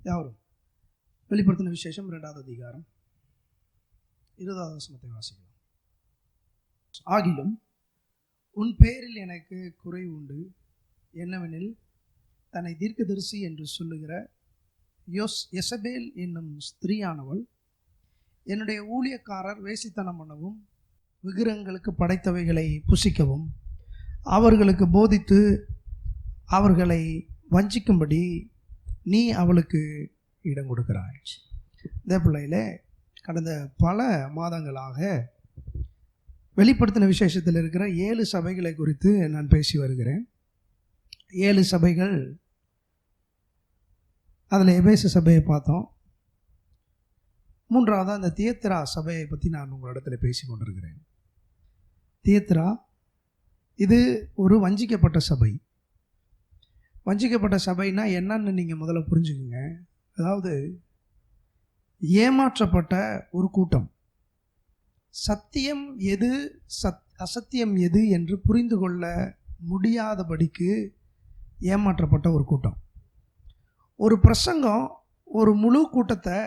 யாவரும் வெளிப்படுத்தின விசேஷம் 2வது அதிகாரம் 20வது வசனத்தை வாசிக்கலாம். ஆகிலும் உன் பேரில் எனக்கு குறை உண்டு, என்னவெனில் தன்னை தீர்க்கதரிசி என்று சொல்லுகிற யெசபேல் என்னும் ஸ்திரீயானவள் என்னுடைய ஊழியக்காரர் வேசித்தனம் பண்ணவும் விக்கிரகங்களுக்கு படைத்தவைகளை புசிக்கவும் அவர்களுக்கு போதித்து அவர்களை வஞ்சிக்கும்படி நீ அவளுக்கு இடம் கொடுக்கிறாய். இதே பிள்ளையில் கடந்த பல மாதங்களாக வெளிப்படுத்தின விசேஷத்தில் இருக்கிற 7 சபைகளை குறித்து நான் பேசி வருகிறேன். 7 சபைகள், அதில் எபேசு சபையை பார்த்தோம். 3வது அந்த தியத்திரா சபையை பற்றி நான் உங்களிடத்தில் பேசி கொண்டிருக்கிறேன். தியத்திரா இது ஒரு வஞ்சிக்கப்பட்ட சபை. வஞ்சிக்கப்பட்ட சபைனா என்னன்னு நீங்கள் முதல்ல புரிஞ்சுக்குங்க. அதாவது ஏமாற்றப்பட்ட ஒரு கூட்டம், சத்தியம் எது அசத்தியம் எது என்று புரிந்து கொள்ள முடியாதபடிக்கு ஏமாற்றப்பட்ட ஒரு கூட்டம். ஒரு பிரசங்கம் ஒரு முழு கூட்டத்தை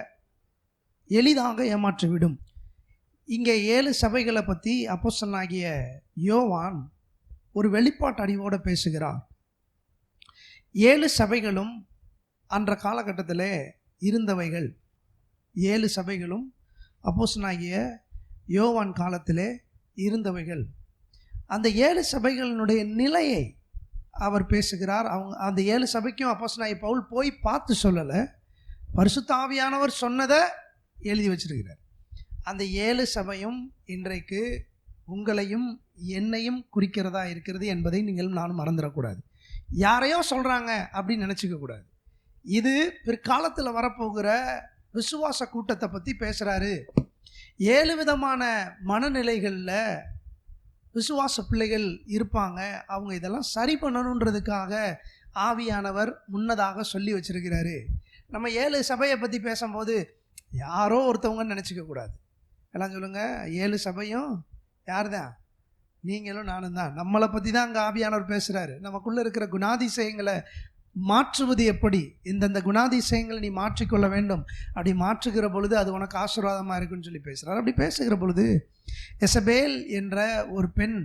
எளிதாக ஏமாற்றிவிடும். இங்கே 7 சபைகளை பற்றி அப்போஸ்தலனாகிய யோவான் ஒரு வெளிப்பாட்டு அறிவோடு பேசுகிறார். 7 சபைகளும் அன்ற காலகட்டத்தில் இருந்தவைகள். 7 சபைகளும் அப்போஸ்தலனாகிய யோவான் காலத்திலே இருந்தவைகள். அந்த 7 சபைகளினுடைய நிலையை அவர் பேசுகிறார். அந்த 7 சபைக்கும் அப்போஸ்தலனாகிய பவுல் போய் பார்த்து சொல்லலை, பரிசுத்த ஆவியானவர் சொன்னதை எழுதி வச்சிருக்கிறார். அந்த 7 சபையும் இன்றைக்கு உங்களையும் என்னையும் குறிக்கிறதா இருக்கிறது என்பதை நீங்கள் நானும் மறந்துடக்கூடாது. யாரையோ சொல்கிறாங்க அப்படின்னு நினச்சிக்க கூடாது. இது பிற்காலத்தில் வரப்போகிற விசுவாச கூட்டத்தை பற்றி பேசுகிறாரு. 7 விதமான மனநிலைகளில் விசுவாச பிள்ளைகள் இருப்பாங்க. அவங்க இதெல்லாம் சரி பண்ணணுன்றதுக்காக ஆவியானவர் முன்னதாக சொல்லி வச்சிருக்கிறாரு. நம்ம 7 சபையை பற்றி பேசும்போது யாரோ ஒருத்தவங்கன்னு நினச்சிக்க கூடாது. எல்லாம் சொல்லுங்கள், 7 சபையும் யார் தான்? நீங்களும் நானும் தான். நம்மளை பற்றி தான் அங்கே ஆவியானவர் பேசுகிறாரு. நமக்குள்ளே இருக்கிற குணாதிசயங்களை மாற்றுவது எப்படி, இந்தந்த குணாதிசயங்களை நீ மாற்றிக்கொள்ள வேண்டும். அப்படி மாற்றுகிற பொழுது அது உனக்கு ஆசீர்வாதமாக இருக்குன்னு சொல்லி பேசுகிறார். அப்படி பேசுகிற பொழுது யெசபேல் என்ற ஒரு பெண்,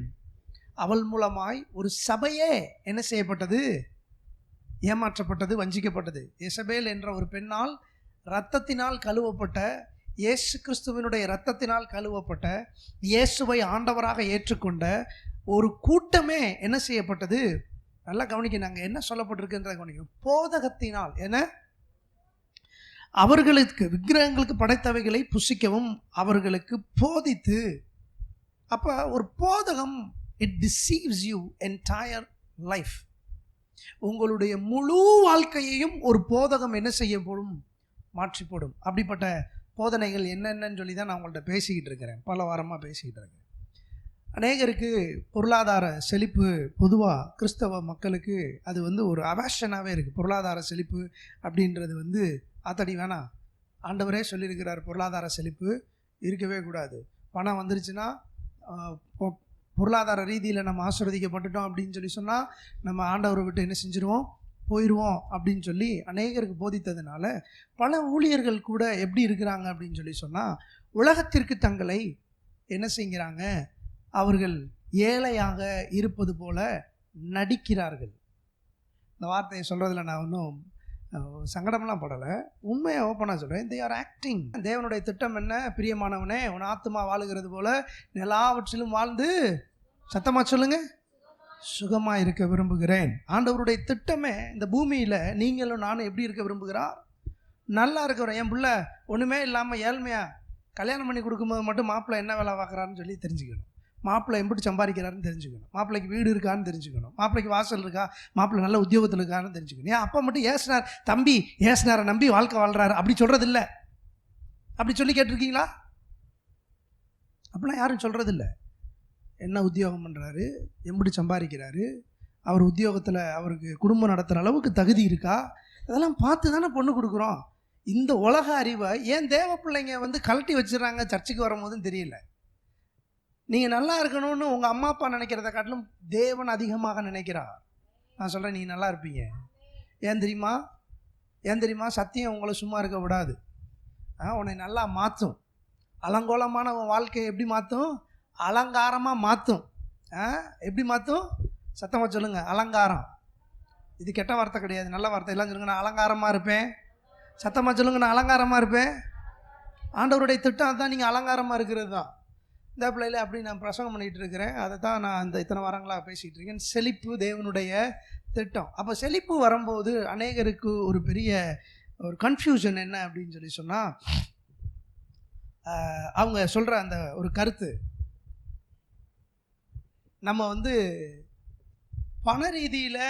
அவள் மூலமாய் ஒரு சபையே என்ன செய்யப்பட்டது? ஏமாற்றப்பட்டது, வஞ்சிக்கப்பட்டது. யெசபேல் என்ற ஒரு பெண்ணால் இரத்தத்தினால் கழுவப்பட்ட, இயேசு கிறிஸ்துவினுடைய இரத்தத்தினால் கழுவப்பட்ட, இயேசுவை ஆண்டவராக ஏற்றுக்கொண்ட ஒரு கூட்டமே என்ன செய்யப்பட்டது? நல்லா கவனிக்க, நாங்கள் என்ன சொல்லப்பட்டிருக்குன்ற கவனிக்கணும். போதகத்தினால் என அவர்களுக்கு விக்கிரகங்களுக்கு படைத்தவைகளை புசிக்கவும் அவர்களுக்கு போதித்து. அப்போ ஒரு போதகம், it deceives you entire life. உங்களுடைய முழு வாழ்க்கையையும் ஒரு போதகம் என்ன செய்யப்படும்? மாற்றி போடும். அப்படிப்பட்ட போதனைகள் என்னென்னு சொல்லி தான் நான் உங்கள்கிட்ட பேசிக்கிட்டு இருக்கிறேன். பல வாரமாக பேசிக்கிட்டு இருக்கேன். அநேகருக்கு பொருளாதார செழிப்பு, பொதுவாக கிறிஸ்தவ மக்களுக்கு அது ஒரு அவேஷனாகவே இருக்குது. பொருளாதார செழிப்பு அப்படின்றது ஆத்தடி வேணாம். ஆண்டவரே சொல்லியிருக்கிறார், பொருளாதார செழிப்பு இருக்கவே கூடாது. பணம் வந்துருச்சுன்னா பொருளாதார ரீதியில் நம்ம ஆசீர்வதிக்கப்பட்டுட்டோம் அப்படின்னு சொல்லி சொன்னால் நம்ம ஆண்டவரை விட்டு என்ன செஞ்சுருவோம்? போயிடுவோம் அப்படின்னு சொல்லி அநேகருக்கு போதித்ததுனால பல ஊழியர்கள் கூட எப்படி இருக்கிறாங்க அப்படின்னு சொல்லி சொன்னால், உலகத்திற்கு தங்களை என்ன செய்கிறாங்க? அவர்கள் ஏழையாக இருப்பது போல நடிக்கிறார்கள். இந்த வார்த்தையை சொல்கிறதுல நான் ஒன்றும் சங்கடம்லாம் படலை, உண்மையை ஓப்பனாக சொல்கிறேன். They are acting. தேவனுடைய திட்டம் என்ன? பிரியமானவனே, உன் ஆத்துமா வாழுகிறது போல எல்லாவற்றிலும் வாழ்ந்து, சத்தமாக சொல்லுங்கள், சுகமாக இருக்க விரும்புகிறேன். ஆண்டவருடைய திட்டமே இந்த பூமியில் நீங்களும் நானும் எப்படி இருக்க விரும்புகிறார்? நல்லா இருக்கிறோம். என் பிள்ளை ஒன்றுமே இல்லாமல் ஏழ்மையாக கல்யாணம் பண்ணி கொடுக்கும்போது மட்டும் மாப்பிள்ளை என்ன வேலை பார்க்குறாருன்னு சொல்லி தெரிஞ்சுக்கணும். மாப்பிள்ளை எப்படி சம்பாதிக்கிறாருன்னு தெரிஞ்சுக்கணும். மாப்பிள்ளைக்கு வீடு இருக்கான்னு தெரிஞ்சுக்கணும். மாப்பிள்ளைக்கு வாசல் இருக்கா, மாப்பிள்ளை நல்ல உத்தியோகத்தில் இருக்கான்னு தெரிஞ்சுக்கணும். ஏன் அப்பா மட்டும் ஏசுனார் தம்பி, ஏசுனாரை நம்பி வாழ்க்கை வாழ்கிறாரு அப்படி சொல்கிறது இல்லை. அப்படி சொல்லி கேட்டிருக்கீங்களா? அப்படிலாம் யாரும் சொல்கிறது இல்லை. என்ன உத்தியோகம் பண்ணுறாரு, எப்படி சம்பாதிக்கிறாரு, அவர் உத்தியோகத்தில் அவருக்கு குடும்பம் நடத்துகிற அளவுக்கு தகுதி இருக்கா, இதெல்லாம் பார்த்து தானே பொண்ணு கொடுக்குறோம். இந்த உலக அறிவை ஏன் தேவ பிள்ளைங்க கழட்டி வச்சுறாங்க சர்ச்சுக்கு வரும்போதும் தெரியல. நீங்கள் நல்லா இருக்கணும்னு உங்கள் அம்மா அப்பா நினைக்கிறத காட்டிலும் தேவன் அதிகமாக நினைக்கிறார். நான் சொல்கிறேன், நீங்கள் நல்லா இருப்பீங்க. ஏன் தெரியுமா? ஏன் தெரியுமா? சத்தியம் உங்களை சும்மா இருக்க விடாது. உன்னை நல்லா மாற்றும். அலங்கோலமான உன் வாழ்க்கையை எப்படி மாற்றும்? அலங்காரமாக மாற்றும். எப்படி மாற்றும்? சத்தமாக சொல்லுங்கள். அலங்காரம். இது கெட்ட வார்த்தை கிடையாது, நல்ல வார்த்தை. எல்லாம் சொல்லுங்கள், நான் அலங்காரமாக இருப்பேன். சத்தமாக சொல்லுங்கள், நான் அலங்காரமாக இருப்பேன். ஆண்டவருடைய திட்டம் தான் நீங்கள் அலங்காரமாக இருக்கிறது தான். இந்த பிள்ளையில் அப்படி நான் பிரசங்கம் பண்ணிகிட்டு இருக்கிறேன். அதை தான் நான் அந்த இத்தனை வாரங்களாக பேசிகிட்டு இருக்கேன். செழிப்பு தேவனுடைய திட்டம். அப்போ செழிப்பு வரும்போது அநேகருக்கு ஒரு பெரிய ஒரு கன்ஃபியூஷன் என்ன அப்படின்னு சொல்லி சொன்னால், அவங்க சொல்கிற அந்த ஒரு கருத்து, நம்ம பண ரீதியில்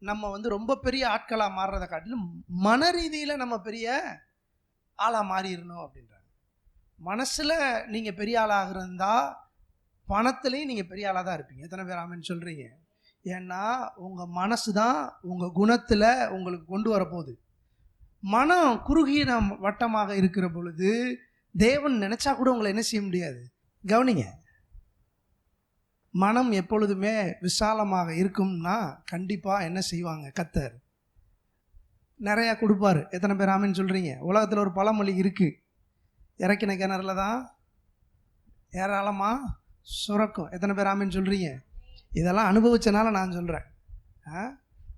நம்ம ரொம்ப பெரிய ஆட்களாக மாறுறதை காட்டிலும் மன ரீதியில் நம்ம பெரிய ஆளாக மாறிடணும் அப்படின்றாங்க. மனசில் நீங்கள் பெரிய ஆளாக இருந்தால் பணத்துலேயும் நீங்கள் பெரிய ஆளாக தான் இருப்பீங்க. எத்தனை பேர் ஆமென் சொல்கிறீங்க? ஏன்னா உங்கள் மனசு தான் உங்கள் குணத்தில் உங்களுக்கு கொண்டு வரப்போகுது. மனம் குறுகிய வட்டமாக இருக்கிற பொழுது தேவன் நினச்சா கூட உங்களை என்ன செய்ய முடியாது. கவனிங்க, மனம் எப்பொழுதுமே விசாலமாக இருக்கும்னா கண்டிப்பாக என்ன செய்வாங்க? கர்த்தர் நிறையா கொடுப்பார். எத்தனை பேர் ஆமென் சொல்கிறீங்க? உலகத்தில் ஒரு பழமொழி இருக்குது, இறக்கின கிணறுல தான் ஏராளமாக சுரக்கும். எத்தனை பேர் ஆமென் சொல்கிறீங்க? இதெல்லாம் அனுபவிச்சனால நான் சொல்கிறேன்.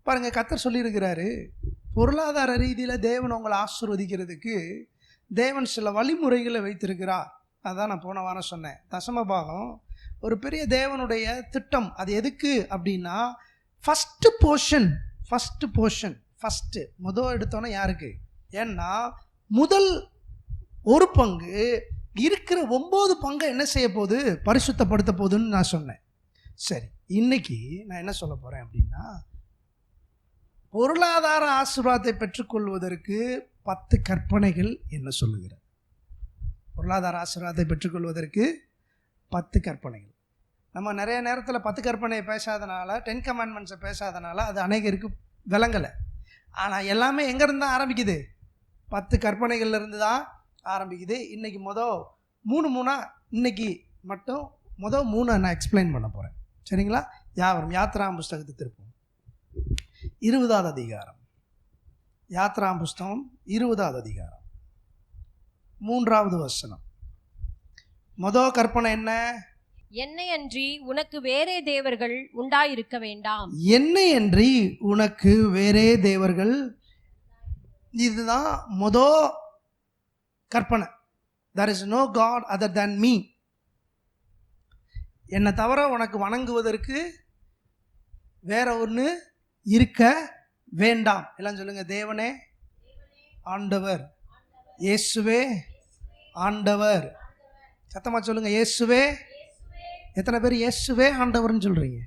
பாருங்கள், கர்த்தர் சொல்லியிருக்கிறாரு, பொருளாதார ரீதியில் தேவன் உங்களை ஆசீர்வதிக்கிறதுக்கு தேவன் சில வழிமுறைகளை வைத்திருக்கிறார். அதான் நான் போன வாரம் சொன்னேன். தசம பாகம் ஒரு பெரிய தேவனுடைய திட்டம். அது எதுக்கு அப்படின்னா, ஃபஸ்ட்டு முதல் எடுத்தோன்னே யாருக்கு? ஏன்னா முதல் ஒரு பங்கு இருக்கிற 9 பங்கை என்ன செய்ய போகுது? பரிசுத்தப்படுத்த போகுதுன்னு நான் சொன்னேன். சரி, இன்னைக்கு நான் என்ன சொல்ல போகிறேன் அப்படின்னா, பொருளாதார ஆசீர்வாதத்தை பெற்றுக்கொள்வதற்கு 10 கற்பனைகள் என்ன சொல்லுகிறார்? பொருளாதார ஆசீர்வாதத்தை பெற்றுக்கொள்வதற்கு 10 கற்பனைகள். நம்ம நிறைய நேரத்தில் 10 கற்பனையை பேசாதனால, 10 கமாண்ட்மெண்ட்ஸை பேசாதனால அது அநேகருக்கு விளங்கலை. ஆனால் எல்லாமே எங்கேருந்து தான் ஆரம்பிக்குது? 10 கற்பனைகள்லேருந்து தான் ஆரம்பிக்குது. இன்றைக்கி இன்னைக்கு மட்டும் 3 நான் எக்ஸ்பிளைன் பண்ண போகிறேன். சரிங்களா? யாத்ராம் புஸ்தகத்தை திருப்போம். 20வது அதிகாரம். யாத்ராம் புஸ்தகம் 20வது அதிகாரம் 3வது வசனம். முதல் கற்பனை என்ன? என்னையன்றி உனக்கு வேறே தேவர்கள் உண்டாயிருக்க வேண்டாம். என்னையன்றி உனக்கு வேறே தேவர்கள். இதுதான் முதல் கற்பனை. There is no God other than me. என்னை தவிர உனக்கு வணங்குவதற்கு வேற ஒன்று இருக்க வேண்டாம். எல்லாம் சொல்லுங்க, தேவனே ஆண்டவர், இயேசுவே ஆண்டவர். சத்தமா சொல்லுங்க, இயேசுவே. எத்தனை பேர் இயேசுவே ஆண்டவர்னு சொல்றீங்க?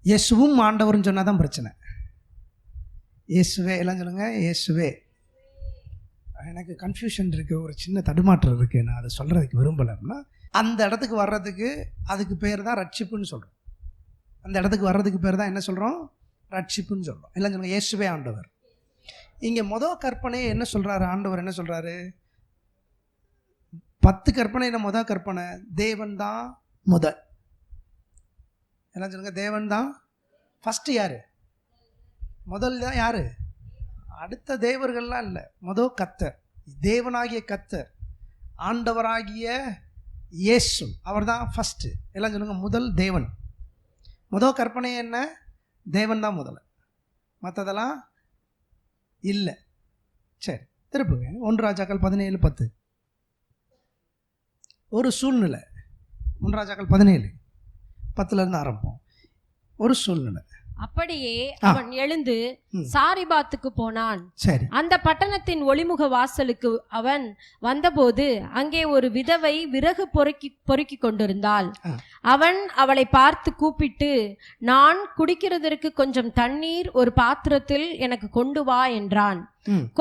இயேசுவும் ஆண்டவர்னு சொன்னாதான் பிரச்சனை. இயேசுவே எல்லாம் சொல்லுங்க, இயேசுவே. எனக்கு கன்ஃபியூஷன் இருக்கு, ஒரு சின்ன தடுமாற்றம் இருக்கு, நான் அதை சொல்றதுக்கு விரும்பலைன்னா, அந்த இடத்துக்கு வர்றதுக்கு அதுக்கு பேர் தான் ரட்சிப்புன்னு சொல்றோம். அந்த இடத்துக்கு வர்றதுக்கு பேர் தான் என்ன சொல்றோம்? ரட்சிப்புன்னு சொல்றோம். எல்லாம் சொல்லுங்க, இயேசுவே ஆண்டவர். இங்க முதல் கற்பனையை என்ன சொல்றாரு ஆண்டவர்? என்ன சொல்றாரு? 10 கற்பனையில முதல் கற்பனை, தேவன் தான் முதல். எல்லாம் சொல்லுங்க, தேவன் தான் ஃபர்ஸ்ட். யாரு முதல்? தான் யாரு? அடுத்த தேவர்கள்லாம் இல்லை, முதல் கர்த்தர், தேவனாகிய கர்த்தர், ஆண்டவராகிய இயேசு, அவர் தான் ஃபர்ஸ்ட். எல்லாம் சொல்லுங்க, முதல் தேவன். முதல் கற்பனை என்ன? தேவன் தான் முதல்ல, மற்றதெல்லாம் இல்லை. சரி, திருப்புங்க 1 ராஜாக்கள் 17:10. ஒரு சூழ்நிலை. 1 ராஜாக்கள் 17:10 ஆரம்பம். ஒரு சூழ்நிலை. அப்படியே அவன் எழுந்து சாரிபாத்துக்கு போனான். சரி. அந்த பட்டணத்தின் ஒளிமுக வாசலுக்கு அவன் வந்தபோது அங்கே ஒரு விதவை விறகு பொறுக்கி கொண்டிருந்தாள். அவன் அவளை பார்த்து கூப்பிட்டு, நான் குடிக்கிறதற்கு கொஞ்சம் தண்ணீர் ஒரு பாத்திரத்தில் எனக்கு கொண்டு வா என்றான்.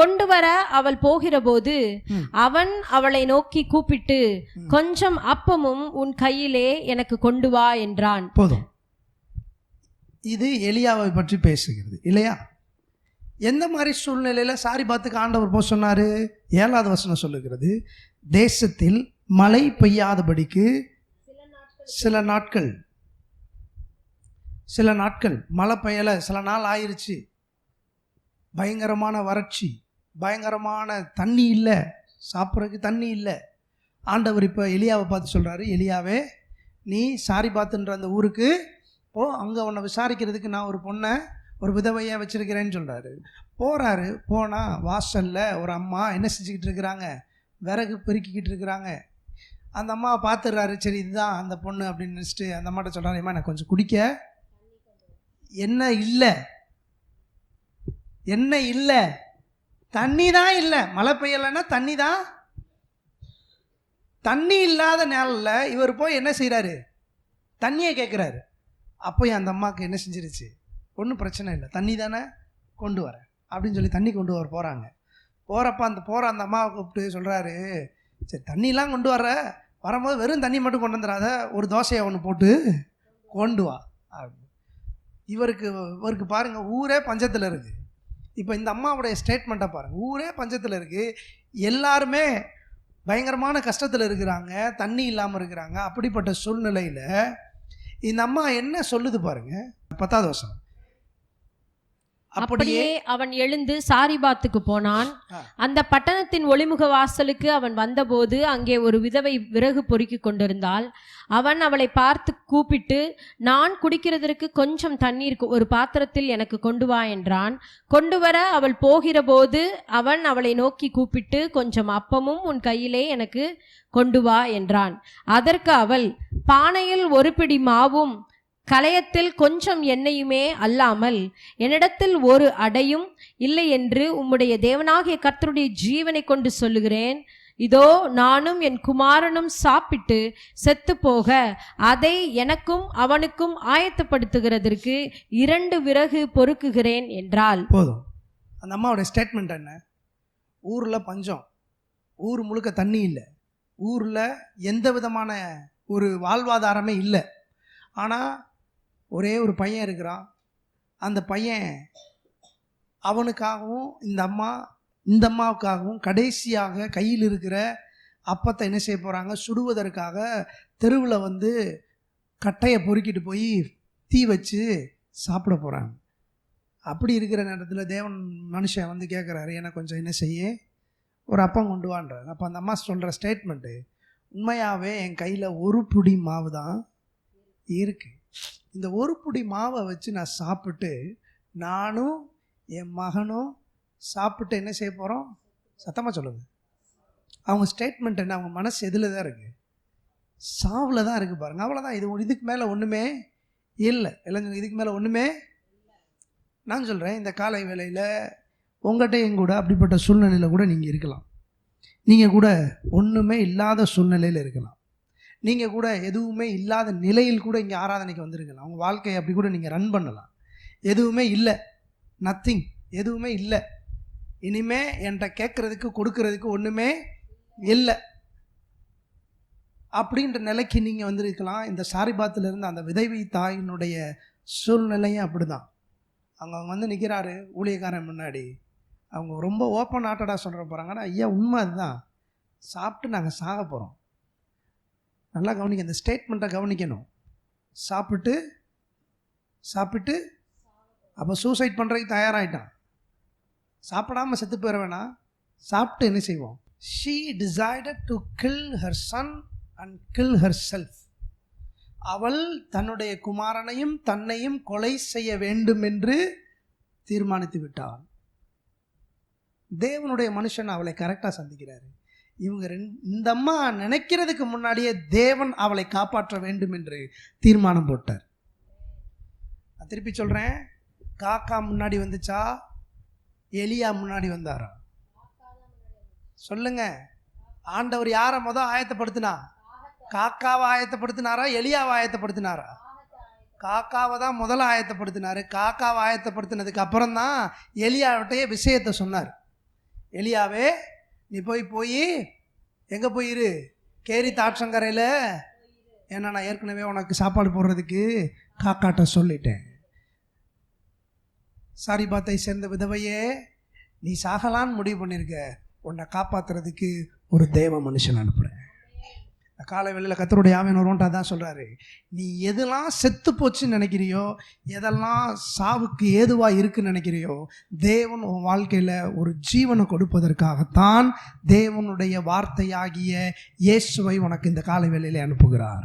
கொண்டு வர அவள் போகிற போது அவன் அவளை நோக்கி கூப்பிட்டு, கொஞ்சம் அப்பமும் உன் கையிலே எனக்கு கொண்டு வா என்றான். போதும். இது எலியாவை பற்றி பேசுகிறது இல்லையா? எந்த மாதிரி சூழ்நிலையில சாரிபாத்துக்கு ஆண்டவர் போக சொன்னாரு? 7வது வசனம் சொல்லுகிறது, தேசத்தில் மழை பெய்யாதபடிக்கு சில நாட்கள் மழை பெய்யல, சில நாள் ஆயிருச்சு. பயங்கரமான வறட்சி, பயங்கரமான தண்ணி இல்லை, சாப்பிட்றதுக்கு தண்ணி இல்லை. ஆண்டவர் இப்போ எலியாவை பார்த்து சொல்கிறாரு, எலியாவே நீ சாரிபாத்துன்ற அந்த ஊருக்கு போ, அங்கே உன்னை விசாரிக்கிறதுக்கு நான் ஒரு பொண்ணை, ஒரு விதவையை வச்சுருக்கிறேன்னு சொல்கிறாரு. போகிறாரு. போனால் வாசலில் ஒரு அம்மா என்ன செஞ்சுக்கிட்டு இருக்கிறாங்க, விறகு பெருக்கிக்கிட்டு இருக்கிறாங்க. அந்த அம்மாவை பார்த்துடுறாரு. சரி இதுதான் அந்த பொண்ணு அப்படின்னு நினச்சிட்டு அந்த அம்மாட்ட சொல்கிறாரு, அம்மா எனக்கு கொஞ்சம் குடிக்க என்ன இல்லை, என்ன இல்லை, தண்ணி தான் இல்லை. மழை பெய்யலைன்னா தண்ணி தான். தண்ணி இல்லாத நாளில் இவர் போய் என்ன செய்கிறாரு, தண்ணியை கேட்குறாரு. அப்போ அந்த அம்மாவுக்கு என்ன செஞ்சிருச்சு, ஒன்றும் பிரச்சனை இல்லை, தண்ணி தானே கொண்டு வரேன் அப்படின்னு சொல்லி தண்ணி கொண்டு வர போகிறாங்க. போகிறப்ப அந்த அம்மாவை கூப்பிட்டு சொல்கிறாரு, சரி தண்ணிலாம் கொண்டு வர, வரும்போது வெறும் தண்ணி மட்டும் கொண்டு வந்துடாத, ஒரு தோசையை ஒன்று போட்டு கொண்டு வா அப்படின்னு. இவருக்கு பாருங்கள், ஊரே பஞ்சத்தில் இருக்குது. இப்போ இந்த அம்மாவுடைய ஸ்டேட்மெண்ட்டை பாருங்கள், ஊரே பஞ்சத்தில் இருக்குது, எல்லாருமே பயங்கரமான கஷ்டத்தில் இருக்கிறாங்க, தண்ணி இல்லாமல் இருக்கிறாங்க. அப்படிப்பட்ட சூழ்நிலையில் இந்த அம்மா என்ன சொல்லுது பாருங்க, 10வது வசனம். அப்படியே அவன் எழுந்து சாரிபாத்துக்கு போனான். அந்த பட்டணத்தின் ஒளிமுக வாசலுக்கு அவன் வந்தபோது அங்கே ஒரு விதவை விறகு பொறுக்கி கொண்டிருந்தாள். அவன் அவளை பார்த்து கூப்பிட்டு, நான் குடிக்கிறதற்கு கொஞ்சம் தண்ணீர் ஒரு பாத்திரத்தில் எனக்கு கொண்டு வா என்றான். கொண்டு வர அவள் போகிற போது அவன் அவளை நோக்கி கூப்பிட்டு, கொஞ்சம் அப்பமும் உன் கையிலே எனக்கு கொண்டு வா என்றான். அதற்கு அவள், பானையில் ஒரு பிடி மாவும் கலயத்தில் கொஞ்சம் எண்ணெயுமே அல்லாமல் என்னிடத்தில் ஒரு அடையும் இல்லை என்று உம்முடைய தேவனாகிய கர்த்தருடைய ஜீவனை கொண்டு சொல்லுகிறேன். இதோ நானும் என் குமாரனும் சாப்பிட்டு செத்து போக அதை எனக்கும் அவனுக்கும் ஆயத்தப்படுத்துகிறதற்கு 2 விறகு பொறுக்குகிறேன் என்றாள். போதும். அந்த அம்மாவோட ஸ்டேட்மெண்ட் என்ன, ஊரில் பஞ்சம், ஊர் முழுக்க தண்ணி இல்லை, ஊரில் எந்த விதமான ஒரு வாழ்வாதாரமே இல்லை. ஆனால் ஒரே ஒரு பையன் இருக்கிறான். அந்த பையன் அவனுக்காகவும் இந்த அம்மாவுக்காகவும் கடைசியாக கையில் இருக்கிற அப்பத்தை என்ன செய்ய போகிறாங்க, சுடுவதற்காக தெருவில் வந்து கட்டையை பொறுக்கிட்டு போய் தீ வச்சு சாப்பிட போகிறாங்க. அப்படி இருக்கிற நேரத்தில் தேவன் மனுஷன் வந்து கேட்குறாரு, எனக்கு கொஞ்சம் என்ன செய்ய, ஒரு அப்பம் கொண்டு வான்றார். அப்போ அந்த அம்மா சொல்கிற ஸ்டேட்மெண்ட்டு, உண்மையாகவே என் கையில் ஒரு புடி மாவு தான் இருக்குது, இந்த ஒரு புடி மாவை வச்சு நான் சாப்பிட்டு, நானும் என் மகனும் சாப்பிட்டு என்ன செய்ய போகிறோம், சத்தமாக சொல்லுங்கள். அவங்க ஸ்டேட்மெண்ட் என்ன, அவங்க மனசு எதில் தான் இருக்குது, சாவில் தான் இருக்குது பாருங்கள். அவ்வளோதான். இதுக்கு மேலே ஒன்றுமே இல்லை. இளைஞர்கள் இதுக்கு மேலே ஒன்றுமே. நான் சொல்கிறேன், இந்த காலை வேளையில் உங்கள்கிட்டையும் கூட அப்படிப்பட்ட சூழ்நிலையில் கூட நீங்கள் இருக்கலாம். நீங்கள் கூட ஒன்றுமே இல்லாத சூழ்நிலையில் இருக்கலாம். நீங்கள் கூட எதுவுமே இல்லாத நிலையில் கூட இங்கே ஆராதனைக்கு வந்திருக்கலாம். உங்கள் வாழ்க்கையை அப்படி கூட நீங்கள் ரன் பண்ணலாம். எதுவுமே இல்லை, நத்திங், எதுவுமே இல்லை, இனிமே என்கிட்ட கேட்குறதுக்கு கொடுக்கறதுக்கு ஒன்றுமே இல்லை அப்படின்ற நிலைக்கு நீங்கள் வந்திருக்கலாம். இந்த சாரிபாத்தில் இருந்து அந்த விதவை தாயினுடைய சூழ்நிலையும் அப்படி தான். அவங்க வந்து நிற்கிறாரு ஊழியக்காரன் முன்னாடி. அவங்க ரொம்ப ஓப்பன் ஆட்டடாக சொல்கிற போகிறாங்க. ஆனால் ஐயா உண்மை அதுதான், சாப்பிட்டு நாங்கள் சாக போகிறோம். நல்லா கவனிக்க, இந்த ஸ்டேட்மெண்ட்டை கவனிக்கணும். சாப்பிட்டு அப்போ சூசைட் பண்ணுறதுக்கு தயாராகிட்டான். சாப்பிடாமல் செத்து போயிட வேணாம், சாப்பிட்டு என்ன செய்வோம். She decided to kill her son and kill herself. அவள் தன்னுடைய குமாரனையும் தன்னையும் கொலை செய்ய வேண்டும் என்று தீர்மானித்து விட்டாள். தேவனுடைய மனுஷன் அவளை கரெக்டாக சந்திக்கிறாரு. இவங்க இந்த அம்மா நினைக்கிறதுக்கு முன்னாடியே தேவன் அவளை காப்பாற்ற வேண்டும் என்று தீர்மானம் போட்டார். நான் திருப்பி சொல்கிறேன், காக்கா முன்னாடி வந்துச்சா, எலியா முன்னாடி வந்தாரா? சொல்லுங்க. ஆண்டவர் யாரை ஆயத்தப்படுத்தினா? காக்காவை ஆயத்தப்படுத்தினாரா, எலியாவை ஆயத்தப்படுத்தினாரா? காக்காவை தான் முதல்ல ஆயத்தப்படுத்தினார். காக்காவை ஆயத்தப்படுத்தினதுக்கு அப்புறம் தான் எலியாவிட்டையே விஷயத்தை சொன்னார். எலியாவே நீ போய் எங்கே போயிரு, கேரி தாட்சங்கரையில், ஏன்னா நான் ஏற்கனவே உனக்கு சாப்பாடு போடுறதுக்கு காக்காட்ட சொல்லிட்டேன். சாரிபாத்தை சேர்ந்த விதவையே, நீ சாகலான்னு முடிவு பண்ணியிருக்க, உன்னை காப்பாற்றுறதுக்கு ஒரு தேவ மனுஷன் அனுப்புகிறேன். காலை வேளையில் கர்த்தருடைய ஆவியானவர் வரும்ட்டு அதான் சொல்கிறாரு, நீ எதெல்லாம் செத்து போச்சுன்னு நினைக்கிறியோ, எதெல்லாம் சாவுக்கு ஏதுவாக இருக்குன்னு நினைக்கிறியோ, தேவன் உன் வாழ்க்கையில் ஒரு ஜீவனை கொடுப்பதற்காகத்தான் தேவனுடைய வார்த்தையாகிய இயேசுவை உனக்கு இந்த காலை வேளையில் அனுப்புகிறார்.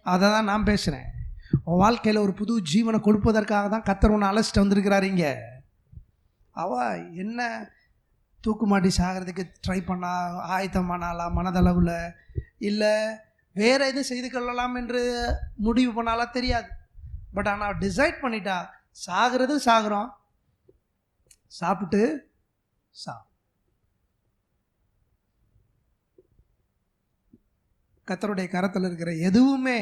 அதை தான் நான் பேசுகிறேன். உன் வாழ்க்கையில் ஒரு புது ஜீவனை கொடுப்பதற்காக தான் கர்த்தர் உன்னை அழைச்சிட்டு வந்திருக்கிறாரு. இங்கே என்ன தூக்கு மாட்டி சாகிறதுக்கு ட்ரை பண்ணா, ஆயத்தமானாலா மனதளவில், இல்லை வேறு எதுவும் செய்து கொள்ளலாம் என்று முடிவு பண்ணாலா தெரியாது. பட் ஆனால் டிசைட் பண்ணிட்டா, சாகிறதும் சாகிறோம், சாப்பிட்டு கர்த்தருடைய கரத்தில் இருக்கிற எதுவுமே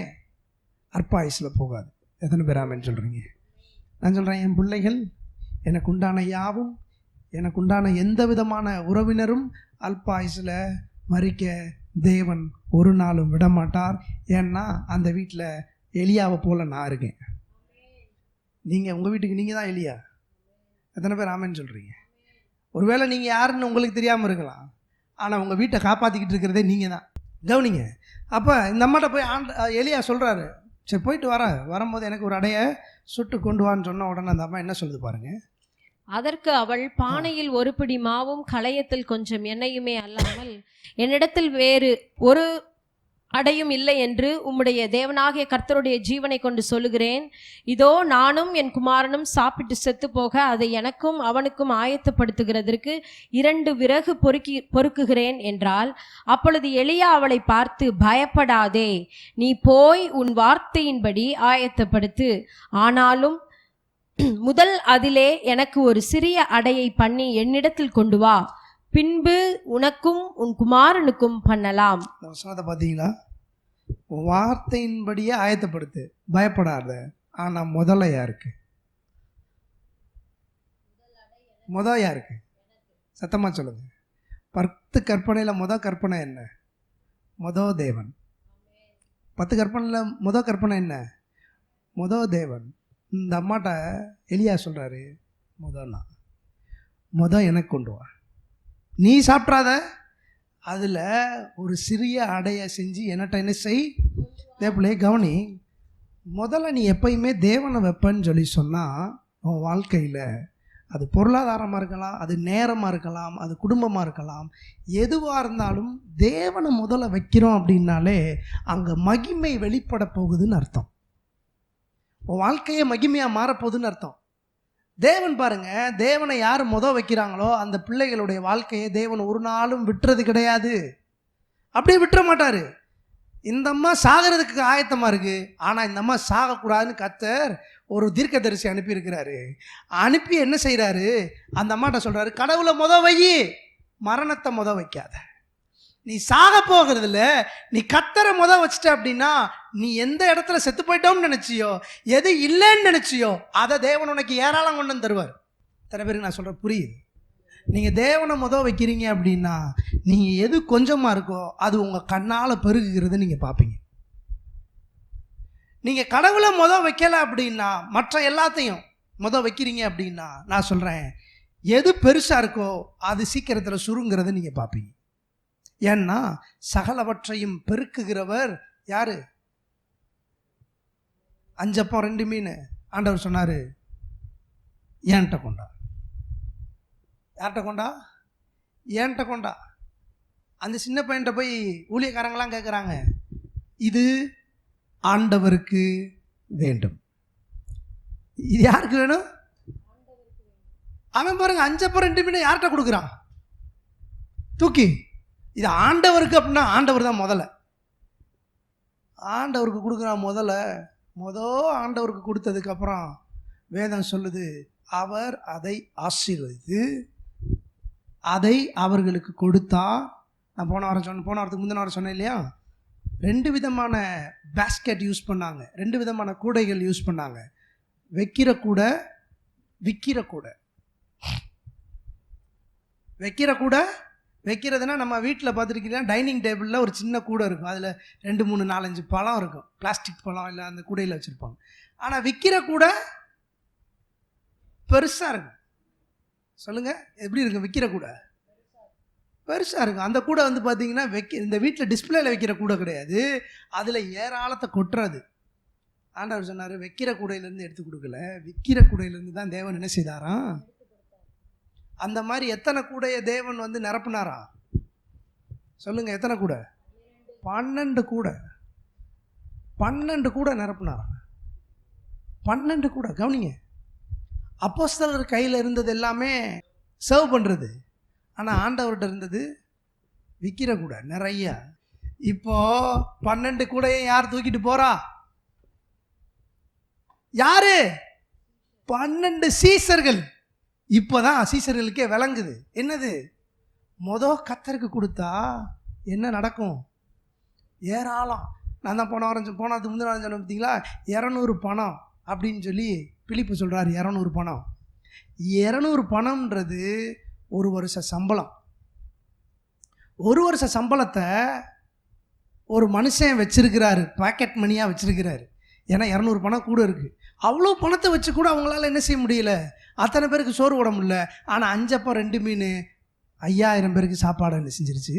அற்பாயுசில் போகாது. எத்தனை பேர் ஆமென் சொல்கிறீங்க? நான் சொல்கிறேன், என் பிள்ளைகள், எனக்கு உண்டான யாவும், எனக்கு உண்டான எந்த விதமான உறவினரும் அல்பாயுசில் மறிக்க தேவன் ஒரு நாளும் விடமாட்டார். ஏன்னா அந்த வீட்டில் எலியாவை போல் நான் இருக்கேன். நீங்கள் உங்கள் வீட்டுக்கு நீங்கள் தான் எலியா. எத்தனை பேர் ஆமென் சொல்கிறீங்க? ஒருவேளை நீங்கள் யாருன்னு உங்களுக்கு தெரியாமல் இருக்கலாம், ஆனால் உங்கள் வீட்டை காப்பாற்றிக்கிட்டு இருக்கிறதே நீங்கள் தான். கவனிங்க. அப்போ இந்த அம்மாட்ட போய் எலியா சொல்கிறாரு, சரி போயிட்டு வரும்போது எனக்கு ஒரு அடையை சுட்டு கொண்டு வான்னு சொன்ன உடனே அந்த அம்மா என்ன சொல்லுது பாருங்க. அதற்கு அவள், பானையில் ஒரு பிடி மாவும் களையத்தில் கொஞ்சம் எண்ணெயுமே அல்லாமல் என்னிடத்தில் வேறு ஒரு அடையும் இல்லை என்று உம்முடைய தேவனாகிய கர்த்தருடைய ஜீவனை கொண்டு சொல்லுகிறேன். இதோ நானும் என் குமாரனும் சாப்பிட்டு செத்து போக அதை எனக்கும் அவனுக்கும் ஆயத்தப்படுத்துகிறதற்கு 2 விறகு பொறுக்குகிறேன் என்றாள். அப்பொழுது எலியா அவளை பார்த்து, பயப்படாதே, நீ போய் உன் வார்த்தையின்படி ஆயத்தப்படுத்து. ஆனாலும் முதல் அதிலே எனக்கு ஒரு சிறிய அடையை பண்ணி என்னிடத்தில் கொண்டு வா, பின்பு உனக்கும் உன் குமாரனுக்கும் பண்ணலாம். பார்த்தீங்களா? வார்த்தையின்படியே ஆயத்தப்படுத்து, பயப்படாத. ஆனா முதல்ல யாருக்கு? யாருக்கு? சத்தமா சொல்லுங்க. 10 கற்பனையில் கற்பனை என்ன? தேவன். 10 கற்பனையில் கற்பனை என்ன? தேவன். இந்த அம்மாட்ட எலியா சொல்றாரு, எனக்கு கொண்டு வா, நீ சாப்பிட்றாத, அதில் ஒரு சிறிய அடையை செஞ்சு என்னட்ட என்ன செய். தேவப்பிள்ளை கவனி, முதல்ல நீ எப்பயுமே தேவனை வைப்பன்னு சொல்லி சொன்னால் உன் வாழ்க்கையில் அது பொருளாதாரமாக இருக்கலாம், அது நேரமாக இருக்கலாம், அது குடும்பமாக இருக்கலாம், எதுவாக இருந்தாலும் தேவனை முதல்ல வைக்கிறோம் அப்படின்னாலே அங்கே மகிமை வெளிப்பட போகுதுன்னு அர்த்தம். உன் வாழ்க்கையே மகிமையாக மாறப்போகுதுன்னு அர்த்தம். தேவன் பாருங்க, தேவனை யார் வைக்கிறாங்களோ அந்த பிள்ளைகளுடைய வாழ்க்கையை தேவன் ஒரு நாளும் விட்டுறது கிடையாது. அப்படியே விட்டுற மாட்டார். இந்த அம்மா சாகிறதுக்கு ஆயத்தமாக இருக்குது, ஆனால் இந்த அம்மா சாகக்கூடாதுன்னு கர்த்தர் ஒரு தீர்க்கதரிசி அனுப்பியிருக்கிறாரு. அனுப்பி என்ன செய்கிறாரு, அந்த அம்மாட்ட சொல்கிறாரு, கடவுளை வை, மரணத்தை வைக்காத. நீ சாக போகிறதுல நீ கர்த்தரை வச்சிட்ட அப்படின்னா, நீ எந்த இடத்துல செத்து போயிட்டோம்னு நினைச்சியோ, எது இல்லைன்னு நினைச்சியோ, அதை தேவன் உனக்கு ஏராளம் கொண்டு வந்து தருவார். சில பேருக்கு நான் சொல்கிறேன் புரியுது. நீங்கள் தேவனை வைக்கிறீங்க அப்படின்னா, நீங்கள் எது கொஞ்சமாக இருக்கோ அது உங்கள் கண்ணால் பெருகுகிறது நீங்கள் பார்ப்பீங்க. நீங்கள் கடவுளை வைக்கலை அப்படின்னா, மற்ற எல்லாத்தையும் வைக்கிறீங்க அப்படின்னா, நான் சொல்கிறேன், எது பெருசாக இருக்கோ அது சீக்கிரத்தில் சுருங்கிறத நீங்கள் பார்ப்பீங்க. ஏன்னா சகலவற்றையும் பெருக்குகிறவர் யாரு? 5 அப்பம் 2 மீன் ஆண்டவர் சொன்னாரு, ஏன்ட்ட கொண்டா. யார்கிட்ட கொண்டா? ஏன்ட்ட கொண்டா. அந்த சின்ன பையன்கிட்ட போய் ஊழியக்காரங்களாம் கேட்குறாங்க, இது ஆண்டவருக்கு வேண்டும். இது யாருக்கு வேணும்? அவன் பாருங்க 5 அப்பம் 2 மீன் யார்கிட்ட கொடுக்குறான்? தூக்கி. இது ஆண்டவருக்கு அப்படின்னா ஆண்டவர் தான் முதல்ல. ஆண்டவருக்கு கொடுக்குறான். ஆண்டவருக்கு கொடுத்ததுக்கப்புறம் வேதம் சொல்லுது, அவர் அதை ஆசீர்வதித்து அதை அவர்களுக்கு கொடுத்தா. நான் போன வாரத்துக்கு முந்தின வாரம் சொன்னேன் இல்லையா, 2 விதமான பேஸ்கெட் யூஸ் பண்ணாங்க, 2 விதமான கூடைகள் யூஸ் பண்ணாங்க. வைக்கிற கூடை, விற்கிற கூடை. வைக்கிற கூடை வைக்கிறதுனா நம்ம வீட்டில் பார்த்துருக்கீங்கன்னா டைனிங் டேபிளில் ஒரு சின்ன கூடை இருக்கும், அதில் 2, 3, 4, 5 பழம் இருக்கும், பிளாஸ்டிக் பழம் இல்லை அந்த கூடையில் வச்சுருப்பாங்க. ஆனால் விற்கிற கூடை பெருசாக இருக்கும். சொல்லுங்கள், எப்படி இருக்கும் விற்கிற கூடை? பெருசாக இருக்கும். அந்த கூடை வந்து பார்த்தீங்கன்னா இந்த வீட்டில் டிஸ்பிளேல வைக்கிற கூடை கிடையாது, அதில் ஏராளத்தை கொட்டுறது. ஆண்டவர் சொன்னார், வைக்கிற கூடையிலேருந்து எடுத்து கொடுக்கல, விற்கிற கூடையிலேருந்து தான் தேவன் என்ன செய்தாராம். அந்த மாதிரி எத்தனை கூடையை தேவன் வந்து நிரப்புனாரா சொல்லுங்க? எத்தனை கூடை? 12 கூடை. 12 கூடை நிரப்புனாரா? 12 கூடை. கவனிங்க, அப்போஸ்தலர் கையில் இருந்தது எல்லாமே சர்வ் பண்ணுறது, ஆனால் ஆண்டவர்கிட்ட இருந்தது விற்கிற கூடை நிறைய. இப்போ 12 கூடையை யார் தூக்கிட்டு போறா? யாரு? 12 சீசர்கள். இப்போதான் சீசர்களுக்கே விளங்குது என்னது. கர்த்தருக்கு கொடுத்தா என்ன நடக்கும்? ஏராளம். நான் தான் போனதுக்கு முந்தின வாரம் சொன்னேன் பார்த்தீங்களா, 200 பணம் அப்படின்னு சொல்லி பிலிப்பு சொல்கிறார். 200 பணம். 200 பணம்ன்றது ஒரு வருஷ சம்பளம். ஒரு வருஷ சம்பளத்தை ஒரு மனுஷன் வச்சிருக்கிறாரு, பாக்கெட் மணியாக வச்சிருக்கிறாரு. ஏன்னா 200 பணம் கூட இருக்குது. அவ்வளோ பணத்தை வச்சு கூட அவங்களால என்ன செய்ய முடியல, அத்தனை பேருக்கு சோறு போட முடியல. ஆனால் 5 அப்பம் 2 மீன் 5000 பேருக்கு சாப்பாடு என்ன செஞ்சிருச்சு.